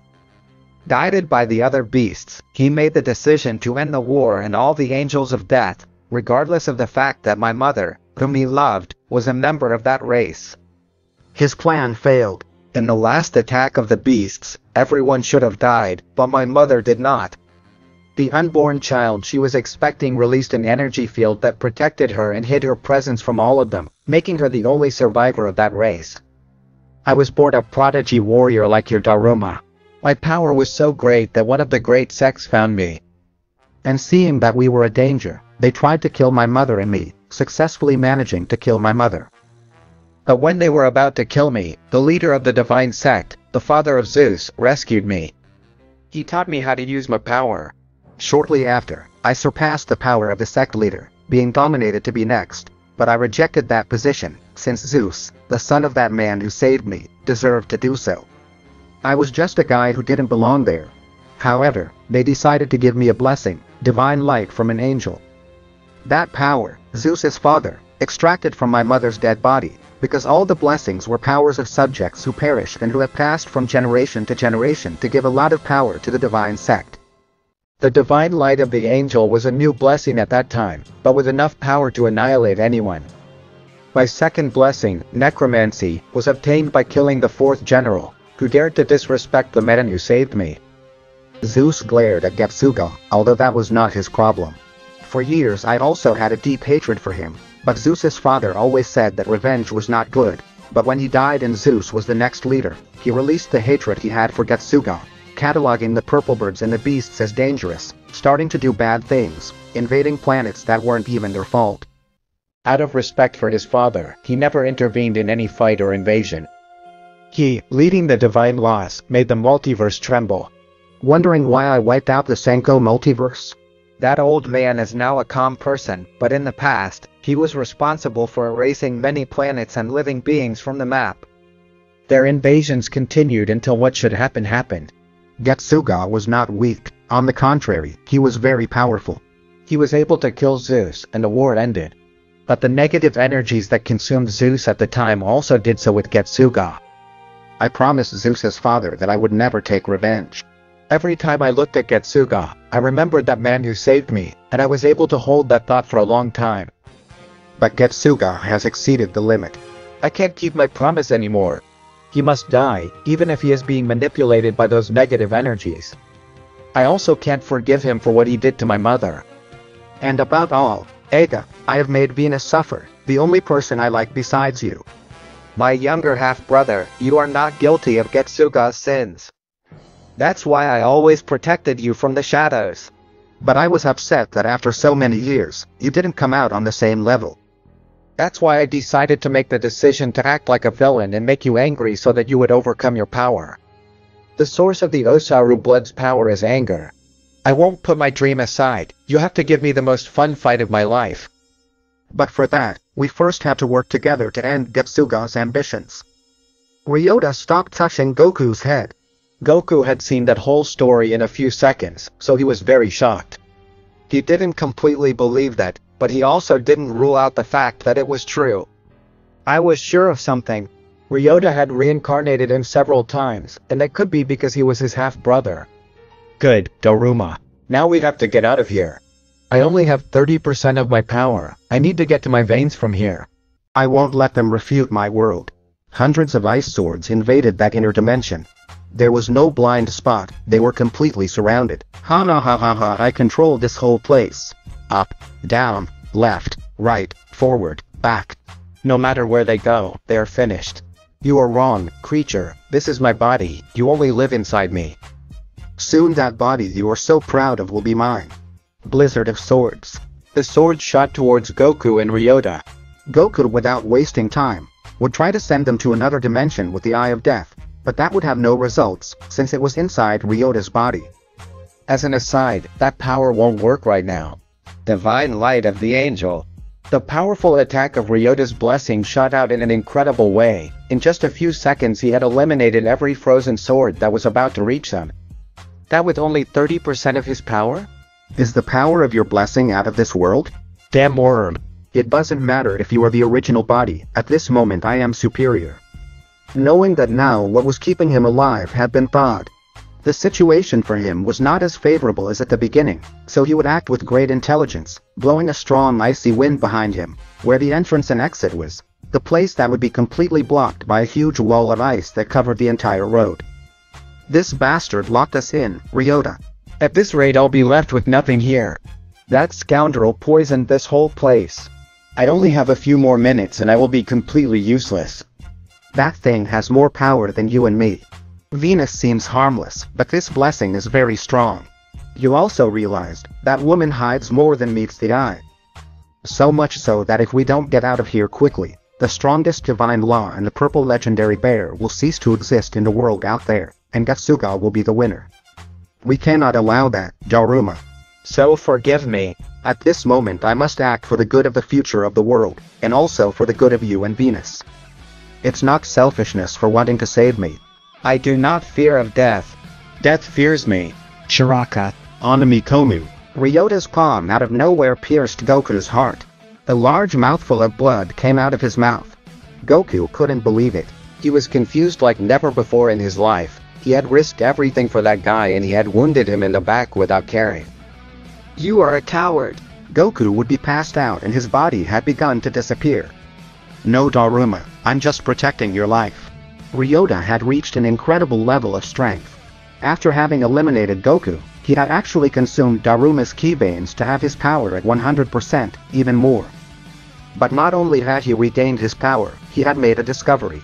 Guided by the other beasts, he made the decision to end the war and all the angels of death, regardless of the fact that my mother, whom he loved, was a member of that race. His plan failed. In the last attack of the beasts, everyone should have died, but my mother did not. The unborn child she was expecting released an energy field that protected her and hid her presence from all of them, making her the only survivor of that race. I was born a prodigy warrior like your Daruma. My power was so great that one of the great sects found me. And seeing that we were a danger, they tried to kill my mother and me, successfully managing to kill my mother. But when they were about to kill me, the leader of the divine sect, the father of Zeus, rescued me. He taught me how to use my power. Shortly after, I surpassed the power of the sect leader, being dominated to be next, but I rejected that position, since Zeus, the son of that man who saved me, deserved to do so. I was just a guy who didn't belong there. However, they decided to give me a blessing, divine light from an angel. That power, Zeus's father, extracted from my mother's dead body, because all the blessings were powers of subjects who perished and who have passed from generation to generation to give a lot of power to the divine sect. The divine light of the angel was a new blessing at that time, but with enough power to annihilate anyone. My second blessing, necromancy, was obtained by killing the fourth general, who dared to disrespect the man who saved me. Zeus glared at Getsuga, although that was not his problem. For years I also had a deep hatred for him, but Zeus's father always said that revenge was not good, but when he died and Zeus was the next leader, he released the hatred he had for Getsuga, cataloging the purple birds and the beasts as dangerous, starting to do bad things, invading planets that weren't even their fault. Out of respect for his father, he never intervened in any fight or invasion. He, leading the divine laws, made the multiverse tremble. Wondering why I wiped out the Senko multiverse? That old man is now a calm person, but in the past, he was responsible for erasing many planets and living beings from the map. Their invasions continued until what should happen happened. Getsuga was not weak, on the contrary, he was very powerful. He was able to kill Zeus, and the war ended. But the negative energies that consumed Zeus at the time also did so with Getsuga. I promised Zeus's father that I would never take revenge. Every time I looked at Getsuga, I remembered that man who saved me, and I was able to hold that thought for a long time. But Getsuga has exceeded the limit. I can't keep my promise anymore. He must die, even if he is being manipulated by those negative energies. I also can't forgive him for what he did to my mother. And above all, Aga, I have made Venus suffer, the only person I like besides you. My younger half-brother, you are not guilty of Getsuga's sins. That's why I always protected you from the shadows. But I was upset that after so many years, you didn't come out on the same level. That's why I decided to make the decision to act like a villain and make you angry so that you would overcome your power. The source of the Oozaru blood's power is anger. I won't put my dream aside. You have to give me the most fun fight of my life. But for that, we first have to work together to end Getsuga's ambitions. Ryota stopped touching Goku's head. Goku had seen that whole story in a few seconds, so he was very shocked. He didn't completely believe that, but he also didn't rule out the fact that it was true. I was sure of something. Ryota had reincarnated him several times, and that could be because he was his half-brother. Good, Daruma. Now we have to get out of here. I only have 30% of my power. I need to get to my veins from here. I won't let them refute my world. Hundreds of ice swords invaded that inner dimension. There was no blind spot, they were completely surrounded. Ha ha ha ha ha, I control this whole place. Up, down, left, right, forward, back. No matter where they go, they are finished. You are wrong, creature. This is my body. You only live inside me. Soon that body you are so proud of will be mine. Blizzard of swords. The sword shot towards Goku and Ryota. Goku, without wasting time, would try to send them to another dimension with the Eye of Death, but that would have no results, since it was inside Ryota's body. As an aside, that power won't work right now. Divine light of the angel. The powerful attack of Ryota's blessing shot out in an incredible way. In just a few seconds he had eliminated every frozen sword that was about to reach them. That with only 30% of his power? Is the power of your blessing out of this world? Damn worm. It doesn't matter if you are the original body, at this moment I am superior. Knowing that now what was keeping him alive had been thawed. The situation for him was not as favorable as at the beginning, so he would act with great intelligence, blowing a strong icy wind behind him, where the entrance and exit was, the place that would be completely blocked by a huge wall of ice that covered the entire road. This bastard locked us in, Ryota. At this rate I'll be left with nothing here. That scoundrel poisoned this whole place. I only have a few more minutes and I will be completely useless. That thing has more power than you and me. Venus seems harmless, but this blessing is very strong. You also realized that woman hides more than meets the eye. So much so that if we don't get out of here quickly, the strongest divine law and the purple legendary bear will cease to exist in the world out there, and Getsuga will be the winner. We cannot allow that, Daruma. So forgive me. At this moment I must act for the good of the future of the world, and also for the good of you and Venus. It's not selfishness for wanting to save me. I do not fear of death. Death fears me. Shiraka. Onamikomu. Ryota's palm out of nowhere pierced Goku's heart. A large mouthful of blood came out of his mouth. Goku couldn't believe it. He was confused like never before in his life. He had risked everything for that guy and he had wounded him in the back without caring. You are a coward. Goku would be passed out and his body had begun to disappear. No, Daruma, I'm just protecting your life. Ryota had reached an incredible level of strength. After having eliminated Goku, he had actually consumed Daruma's ki veins to have his power at 100%, even more. But not only had he regained his power, he had made a discovery.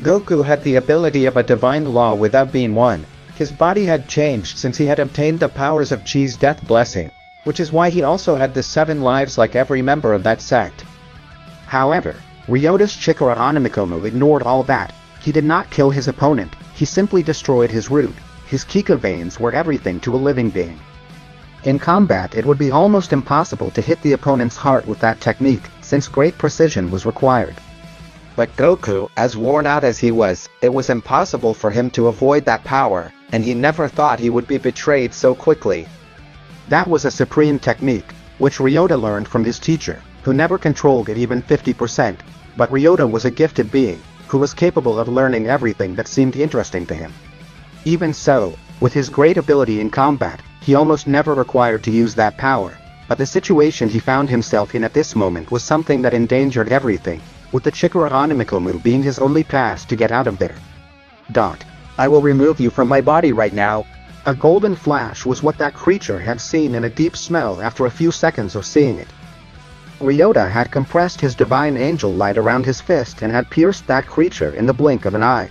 Goku had the ability of a divine law without being one. His body had changed since he had obtained the powers of Chi's death blessing, which is why he also had the 7 lives like every member of that sect. However, Ryota's Chikara Onimikomo ignored all that. He did not kill his opponent, he simply destroyed his root. His Kika veins were everything to a living being. In combat it would be almost impossible to hit the opponent's heart with that technique, since great precision was required. But Goku, as worn out as he was, it was impossible for him to avoid that power, and he never thought he would be betrayed so quickly. That was a supreme technique, which Ryota learned from his teacher, who never controlled it even 50%, but Ryota was a gifted being, who was capable of learning everything that seemed interesting to him. Even so, with his great ability in combat, he almost never required to use that power, but the situation he found himself in at this moment was something that endangered everything, with the Chikara Onimikomu being his only path to get out of there. I will remove you from my body right now. A golden flash was what that creature had seen in a deep smell after a few seconds of seeing it. Ryota had compressed his divine angel light around his fist and had pierced that creature in the blink of an eye.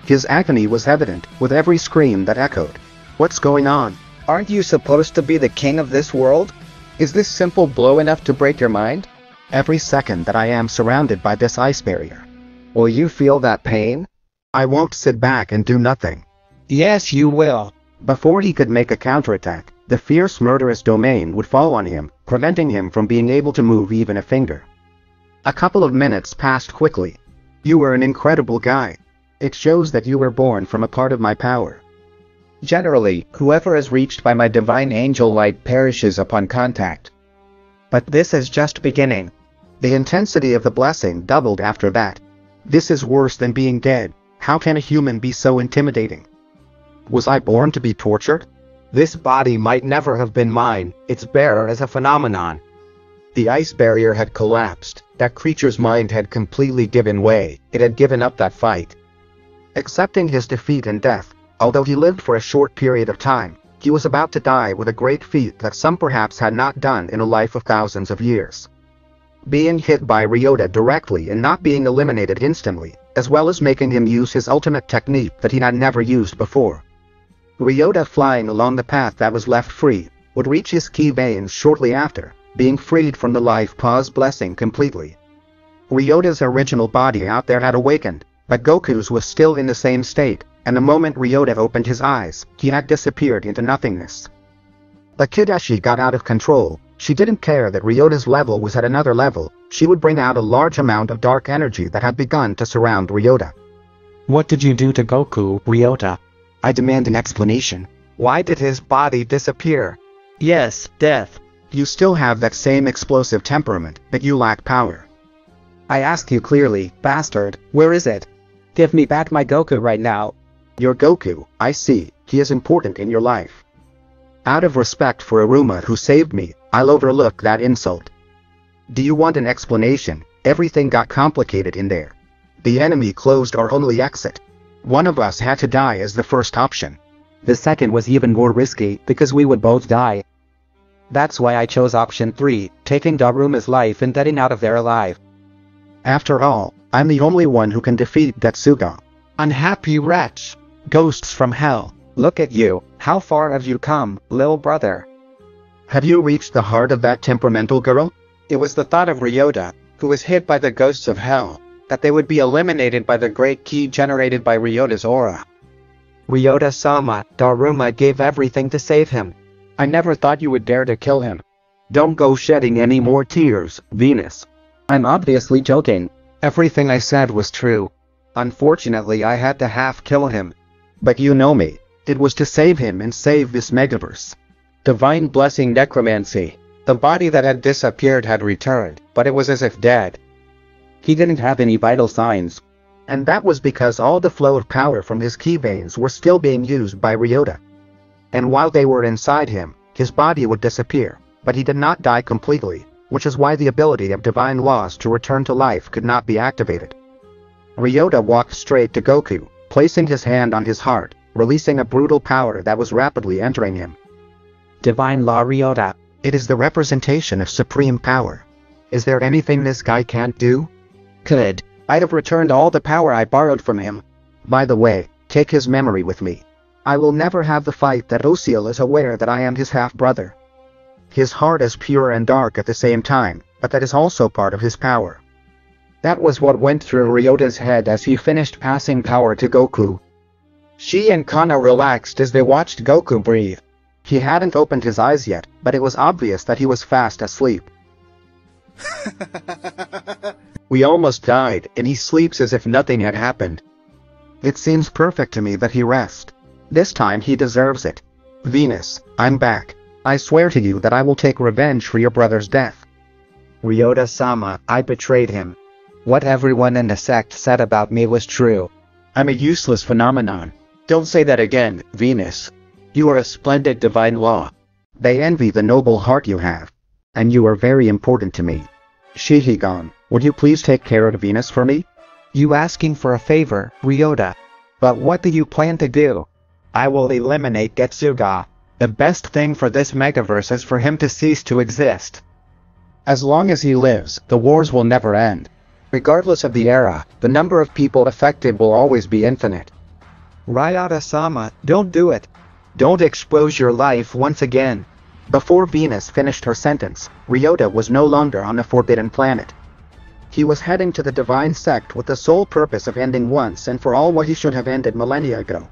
His agony was evident, with every scream that echoed. "What's going on? Aren't you supposed to be the king of this world? Is this simple blow enough to break your mind? Every second that I am surrounded by this ice barrier. Will you feel that pain? I won't sit back and do nothing." Yes, you will. Before he could make a counterattack, the fierce murderous domain would fall on him, preventing him from being able to move even a finger. A couple of minutes passed quickly. "You were an incredible guy. It shows that you were born from a part of my power." Generally, whoever is reached by my divine angel light perishes upon contact. But this is just beginning. The intensity of the blessing doubled after that. This is worse than being dead. How can a human be so intimidating? Was I born to be tortured? This body might never have been mine, its bearer as a phenomenon. The ice barrier had collapsed. That creature's mind had completely given way. It had given up that fight. Accepting his defeat and death, although he lived for a short period of time, he was about to die with a great feat that some perhaps had not done in a life of thousands of years. Being hit by Ryota directly and not being eliminated instantly, as well as making him use his ultimate technique that he had never used before. Ryota, flying along the path that was left free, would reach his ki veins shortly after, being freed from the life pause blessing completely. Ryota's original body out there had awakened, but Goku's was still in the same state, and the moment Ryota opened his eyes, he had disappeared into nothingness. The Kidashi got out of control. She didn't care that Ryota's level was at another level. She would bring out a large amount of dark energy that had begun to surround Ryota. What did you do to Goku, Ryota? I demand an explanation. Why did his body disappear? Yes, death. You still have that same explosive temperament, but you lack power. I ask you clearly, bastard, where is it? Give me back my Goku right now. Your Goku, I see, he is important in your life. Out of respect for Aruma who saved me, I'll overlook that insult. Do you want an explanation? Everything got complicated in there. The enemy closed our only exit. One of us had to die as the first option. The second was even more risky, because we would both die. That's why I chose option 3, taking Daruma's life and getting out of there alive. After all, I'm the only one who can defeat Detsuga. Unhappy wretch. Ghosts from hell. Look at you, how far have you come, little brother? Have you reached the heart of that temperamental girl? It was the thought of Ryota, who was hit by the ghosts of hell, that they would be eliminated by the great ki generated by Ryota's aura. Ryota-sama, Daruma gave everything to save him. I never thought you would dare to kill him. Don't go shedding any more tears, Venus. I'm obviously joking. Everything I said was true. Unfortunately, I had to half-kill him. But you know me. It was to save him and save this megaverse. Divine blessing necromancy. The body that had disappeared had returned, but it was as if dead. He didn't have any vital signs. And that was because all the flow of power from his ki veins were still being used by Ryota. And while they were inside him, his body would disappear, but he did not die completely, which is why the ability of divine laws to return to life could not be activated. Ryota walked straight to Goku, placing his hand on his heart, releasing a brutal power that was rapidly entering him. Divine Law Ryota. It is the representation of supreme power. Is there anything this guy can't do? Could. I'd have returned all the power I borrowed from him. By the way, take his memory with me. I will never have the fight that Osiel is aware that I am his half-brother. His heart is pure and dark at the same time, but that is also part of his power. That was what went through Ryota's head as he finished passing power to Goku. She and Kana relaxed as they watched Goku breathe. He hadn't opened his eyes yet, but it was obvious that he was fast asleep. We almost died, and he sleeps as if nothing had happened. It seems perfect to me that he rest. This time he deserves it. Venus, I'm back. I swear to you that I will take revenge for your brother's death. Ryota-sama, I betrayed him. What everyone in the sect said about me was true. I'm a useless phenomenon. Don't say that again, Venus. You are a splendid divine law. They envy the noble heart you have. And you are very important to me. Shihigan, would you please take care of Venus for me? You asking for a favor, Ryota. But what do you plan to do? I will eliminate Getsuga. The best thing for this megaverse is for him to cease to exist. As long as he lives, the wars will never end. Regardless of the era, the number of people affected will always be infinite. Ryota-sama, don't do it. Don't expose your life once again. Before Venus finished her sentence, Ryota was no longer on the Forbidden Planet. He was heading to the Divine Sect with the sole purpose of ending once and for all what he should have ended millennia ago.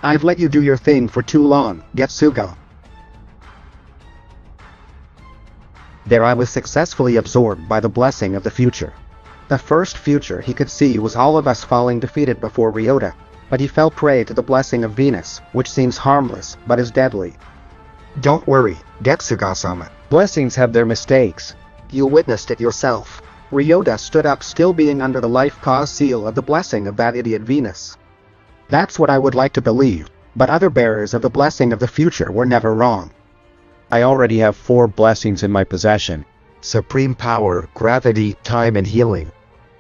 I've let you do your thing for too long, Getsuga. There I was successfully absorbed by the blessing of the future. The first future he could see was all of us falling defeated before Ryota, but he fell prey to the blessing of Venus, which seems harmless, but is deadly. Don't worry, Getsuga-sama. Blessings have their mistakes. You witnessed it yourself. Ryota stood up still being under the life cause seal of the blessing of that idiot Venus. That's what I would like to believe, but other bearers of the blessing of the future were never wrong. I already have 4 blessings in my possession. Supreme power, gravity, time, and healing.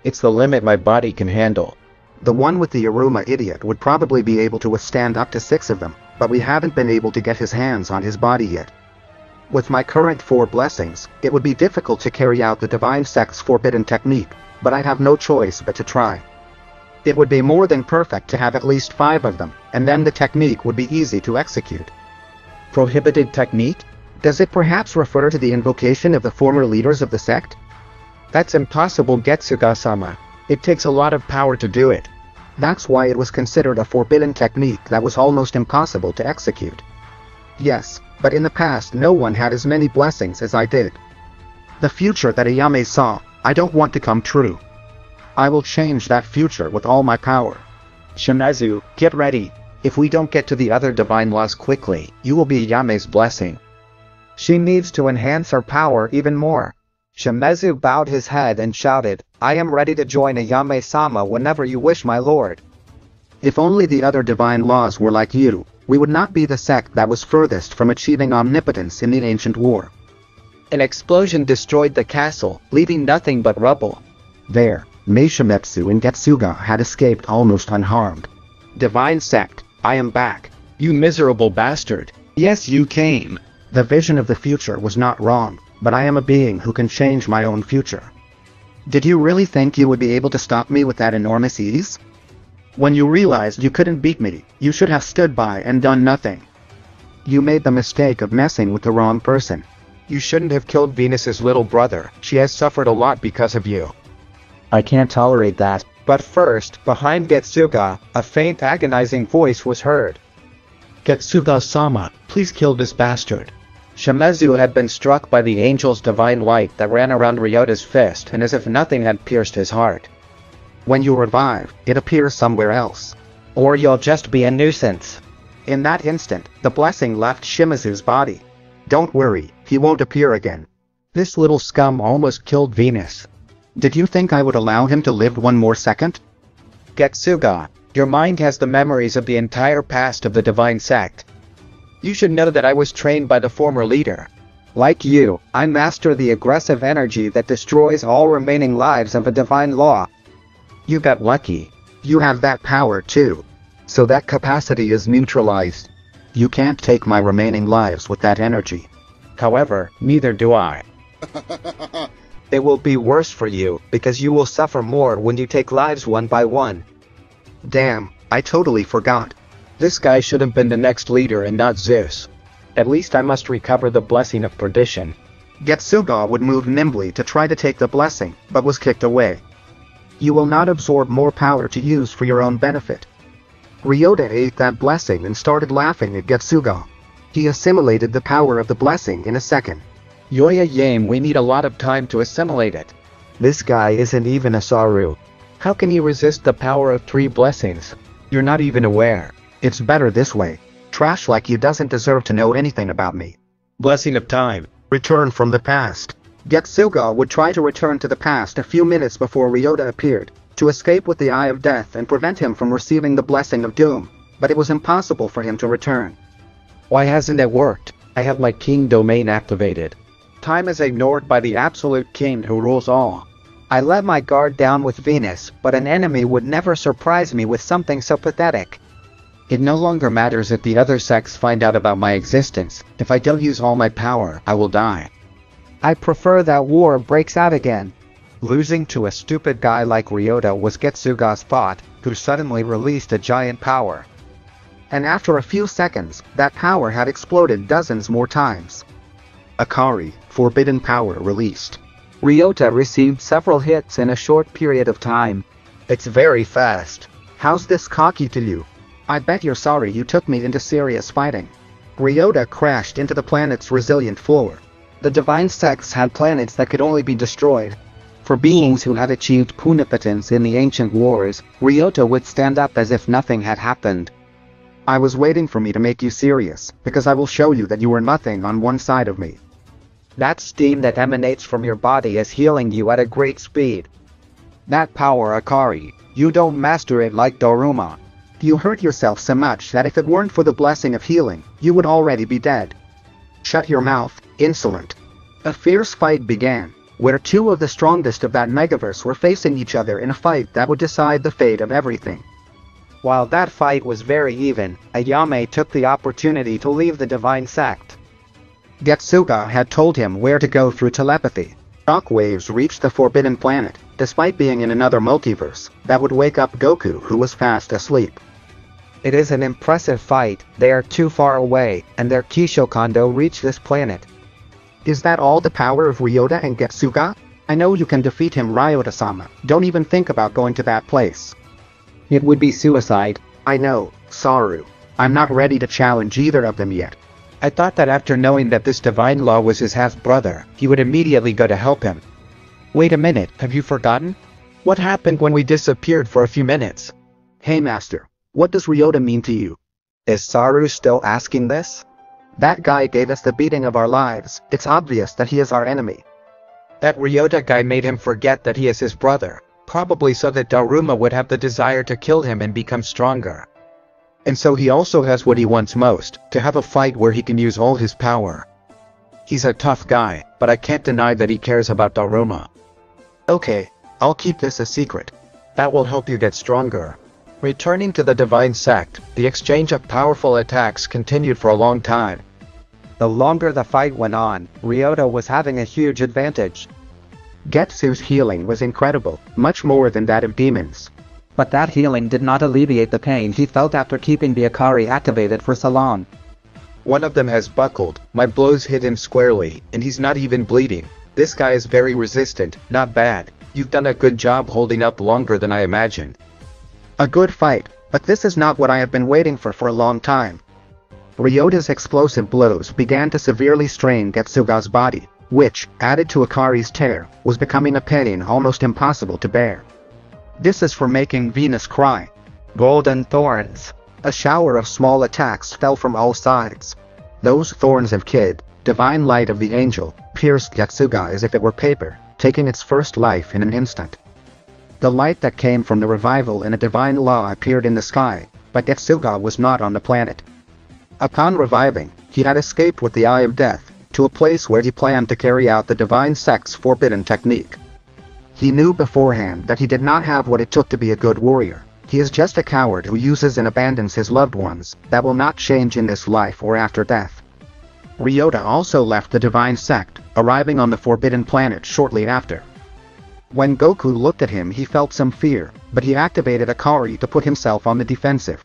It's the limit my body can handle. The one with the Aruma idiot would probably be able to withstand up to 6 of them, but we haven't been able to get his hands on his body yet. With my current 4 blessings, it would be difficult to carry out the Divine Sect's forbidden technique, but I have no choice but to try. It would be more than perfect to have at least 5 of them, and then the technique would be easy to execute. Prohibited technique? Does it perhaps refer to the invocation of the former leaders of the sect? That's impossible, Getsuga-sama. It takes a lot of power to do it. That's why it was considered a forbidden technique that was almost impossible to execute. Yes, but in the past no one had as many blessings as I did. The future that Ayame saw, I don't want to come true. I will change that future with all my power. Shimazu, get ready. If we don't get to the other divine laws quickly, you will be Ayame's blessing. She needs to enhance her power even more. Shimazu bowed his head and shouted, I am ready to join Ayame-sama whenever you wish, my lord. If only the other divine laws were like you, we would not be the sect that was furthest from achieving omnipotence in the ancient war. An explosion destroyed the castle, leaving nothing but rubble. There, Meishimetsu and Getsuga had escaped almost unharmed. Divine Sect, I am back. You miserable bastard. Yes, you came. The vision of the future was not wrong, but I am a being who can change my own future. Did you really think you would be able to stop me with that enormous ease? When you realized you couldn't beat me, you should have stood by and done nothing. You made the mistake of messing with the wrong person. You shouldn't have killed Venus's little brother. She has suffered a lot because of you. I can't tolerate that. But first, behind Getsuga, a faint agonizing voice was heard. Getsuga-sama, please kill this bastard. Shimazu had been struck by the angel's divine light that ran around Ryota's fist, and as if nothing had pierced his heart. When you revive, it appears somewhere else. Or you'll just be a nuisance. In that instant, the blessing left Shimazu's body. Don't worry, he won't appear again. This little scum almost killed Venus. Did you think I would allow him to live one more second? Getsuga, your mind has the memories of the entire past of the Divine Sect. You should know that I was trained by the former leader. Like you, I master the aggressive energy that destroys all remaining lives of a divine law. You got lucky. You have that power too. So that capacity is neutralized. You can't take my remaining lives with that energy. However, neither do I. It will be worse for you, because you will suffer more when you take lives one by one. Damn, I totally forgot. This guy should have been the next leader and not Zeus. At least I must recover the blessing of perdition. Getsuga would move nimbly to try to take the blessing, but was kicked away. You will not absorb more power to use for your own benefit. Ryota ate that blessing and started laughing at Getsuga. He assimilated the power of the blessing in a second. Yoya Yame, we need a lot of time to assimilate it. This guy isn't even a Saru. How can he resist the power of 3 blessings? You're not even aware. It's better this way. Trash like you doesn't deserve to know anything about me. Blessing of time. Return from the past. Getsuga would try to return to the past a few minutes before Ryota appeared, to escape with the Eye of Death and prevent him from receiving the Blessing of Doom, but it was impossible for him to return. Why hasn't it worked? I have my king domain activated. Time is ignored by the absolute king who rules all. I let my guard down with Venus, but an enemy would never surprise me with something so pathetic. It no longer matters if the other sects find out about my existence. If I don't use all my power, I will die. I prefer that war breaks out again. Losing to a stupid guy like Ryota was Getsuga's fault, who suddenly released a giant power. And after a few seconds, that power had exploded dozens more times. Akari, forbidden power released. Ryota received several hits in a short period of time. It's very fast. How's this cocky to you? I bet you're sorry you took me into serious fighting. Ryota crashed into the planet's resilient floor. The divine sects had planets that could only be destroyed. For beings who had achieved omnipotence in the ancient wars, Ryota would stand up as if nothing had happened. I was waiting for me to make you serious, because I will show you that you are nothing on one side of me. That steam that emanates from your body is healing you at a great speed. That power, Akari, you don't master it like Daruma. You hurt yourself so much that if it weren't for the blessing of healing, you would already be dead. Shut your mouth, insolent. A fierce fight began, where 2 of the strongest of that megaverse were facing each other in a fight that would decide the fate of everything. While that fight was very even, Ayame took the opportunity to leave the divine sect. Getsuga had told him where to go through telepathy. Shockwaves reached the forbidden planet, despite being in another multiverse, that would wake up Goku, who was fast asleep. It is an impressive fight. They are too far away, and their Kishokondo reached this planet. Is that all the power of Ryota and Getsuga? I know you can defeat him, Ryota-sama. Don't even think about going to that place. It would be suicide. I know, Saru. I'm not ready to challenge either of them yet. I thought that after knowing that this divine law was his half-brother, he would immediately go to help him. Wait a minute, have you forgotten? What happened when we disappeared for a few minutes? Hey Master, what does Ryota mean to you? Is Saru still asking this? That guy gave us the beating of our lives. It's obvious that he is our enemy. That Ryota guy made him forget that he is his brother, probably so that Daruma would have the desire to kill him and become stronger. And so he also has what he wants most, to have a fight where he can use all his power. He's a tough guy, but I can't deny that he cares about Daruma. Okay, I'll keep this a secret. That will help you get stronger. Returning to the divine sect, the exchange of powerful attacks continued for a long time. The longer the fight went on, Ryota was having a huge advantage. Getsu's healing was incredible, much more than that of demons. But that healing did not alleviate the pain he felt after keeping the Akari activated for so long. One of them has buckled, my blows hit him squarely, and he's not even bleeding. This guy is very resistant, not bad. You've done a good job holding up longer than I imagined. A good fight, but this is not what I have been waiting for a long time. Ryota's explosive blows began to severely strain Getsuga's body, which, added to Akari's tear, was becoming a pain almost impossible to bear. This is for making Venus cry. Golden thorns. A shower of small attacks fell from all sides. Those thorns of Kid, divine light of the angel, pierced Getsuga as if it were paper, taking its first life in an instant. The light that came from the revival in a divine law appeared in the sky, but Getsuga was not on the planet. Upon reviving, he had escaped with the Eye of Death, to a place where he planned to carry out the divine sect's forbidden technique. He knew beforehand that he did not have what it took to be a good warrior. He is just a coward who uses and abandons his loved ones, that will not change in this life or after death. Ryota also left the divine sect, arriving on the forbidden planet shortly after. When Goku looked at him he felt some fear, but he activated Akari to put himself on the defensive.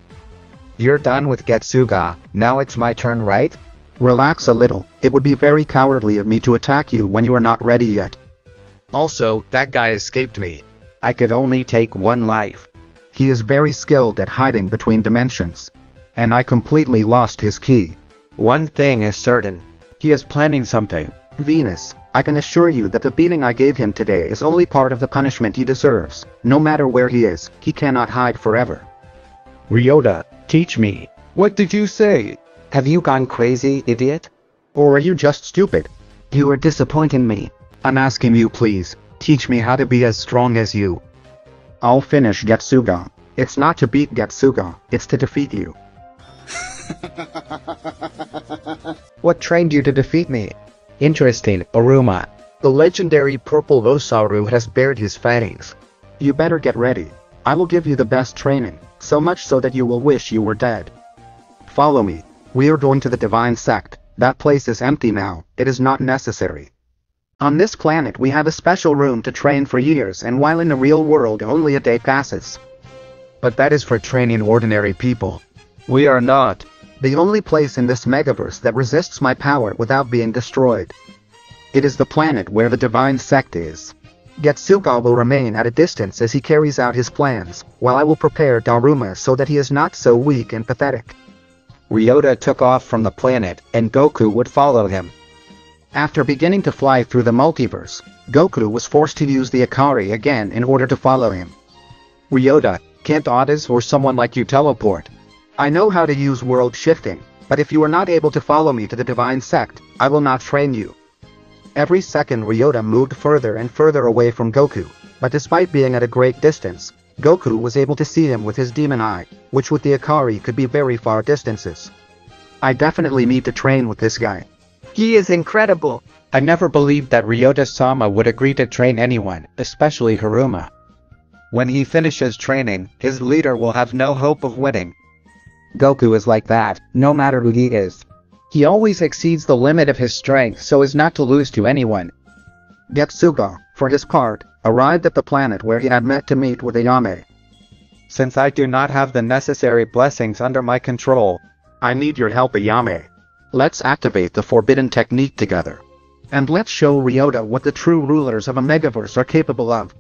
You're done with Getsuga, now it's my turn, right? Relax a little, it would be very cowardly of me to attack you when you are not ready yet. Also, that guy escaped me. I could only take one life. He is very skilled at hiding between dimensions. And I completely lost his key. One thing is certain. He is planning something. Venus, I can assure you that the beating I gave him today is only part of the punishment he deserves. No matter where he is, he cannot hide forever. Ryota, teach me. What did you say? Have you gone crazy, idiot? Or are you just stupid? You are disappointing me. I'm asking you, please, teach me how to be as strong as you. I'll finish Getsuga. It's not to beat Getsuga, it's to defeat you. What trained you to defeat me? Interesting, Oruma. The legendary purple Oozaru has bared his fangs. You better get ready. I will give you the best training, so much so that you will wish you were dead. Follow me. We are going to the Divine Sect. That place is empty now, it is not necessary. On this planet we have a special room to train for years, and while in the real world only a day passes. But that is for training ordinary people. We are not. The only place in this megaverse that resists my power without being destroyed. It is the planet where the Divine Sect is. Getsuga will remain at a distance as he carries out his plans, while I will prepare Daruma so that he is not so weak and pathetic. Ryota took off from the planet, and Goku would follow him. After beginning to fly through the multiverse, Goku was forced to use the Ikari again in order to follow him. Ryota, can't Otis or someone like you teleport? I know how to use world shifting, but if you are not able to follow me to the Divine Sect, I will not train you. Every second Ryota moved further and further away from Goku, but despite being at a great distance, Goku was able to see him with his demon eye, which with the Ikari could be very far distances. I definitely need to train with this guy. He is incredible. I never believed that Ryota-sama would agree to train anyone, especially Haruma. When he finishes training, his leader will have no hope of winning. Goku is like that, no matter who he is. He always exceeds the limit of his strength so as not to lose to anyone. Getsuga, for his part, arrived at the planet where he had met to meet with Ayame. Since I do not have the necessary blessings under my control, I need your help, Ayame. Let's activate the forbidden technique together. And let's show Ryota what the true rulers of a megaverse are capable of.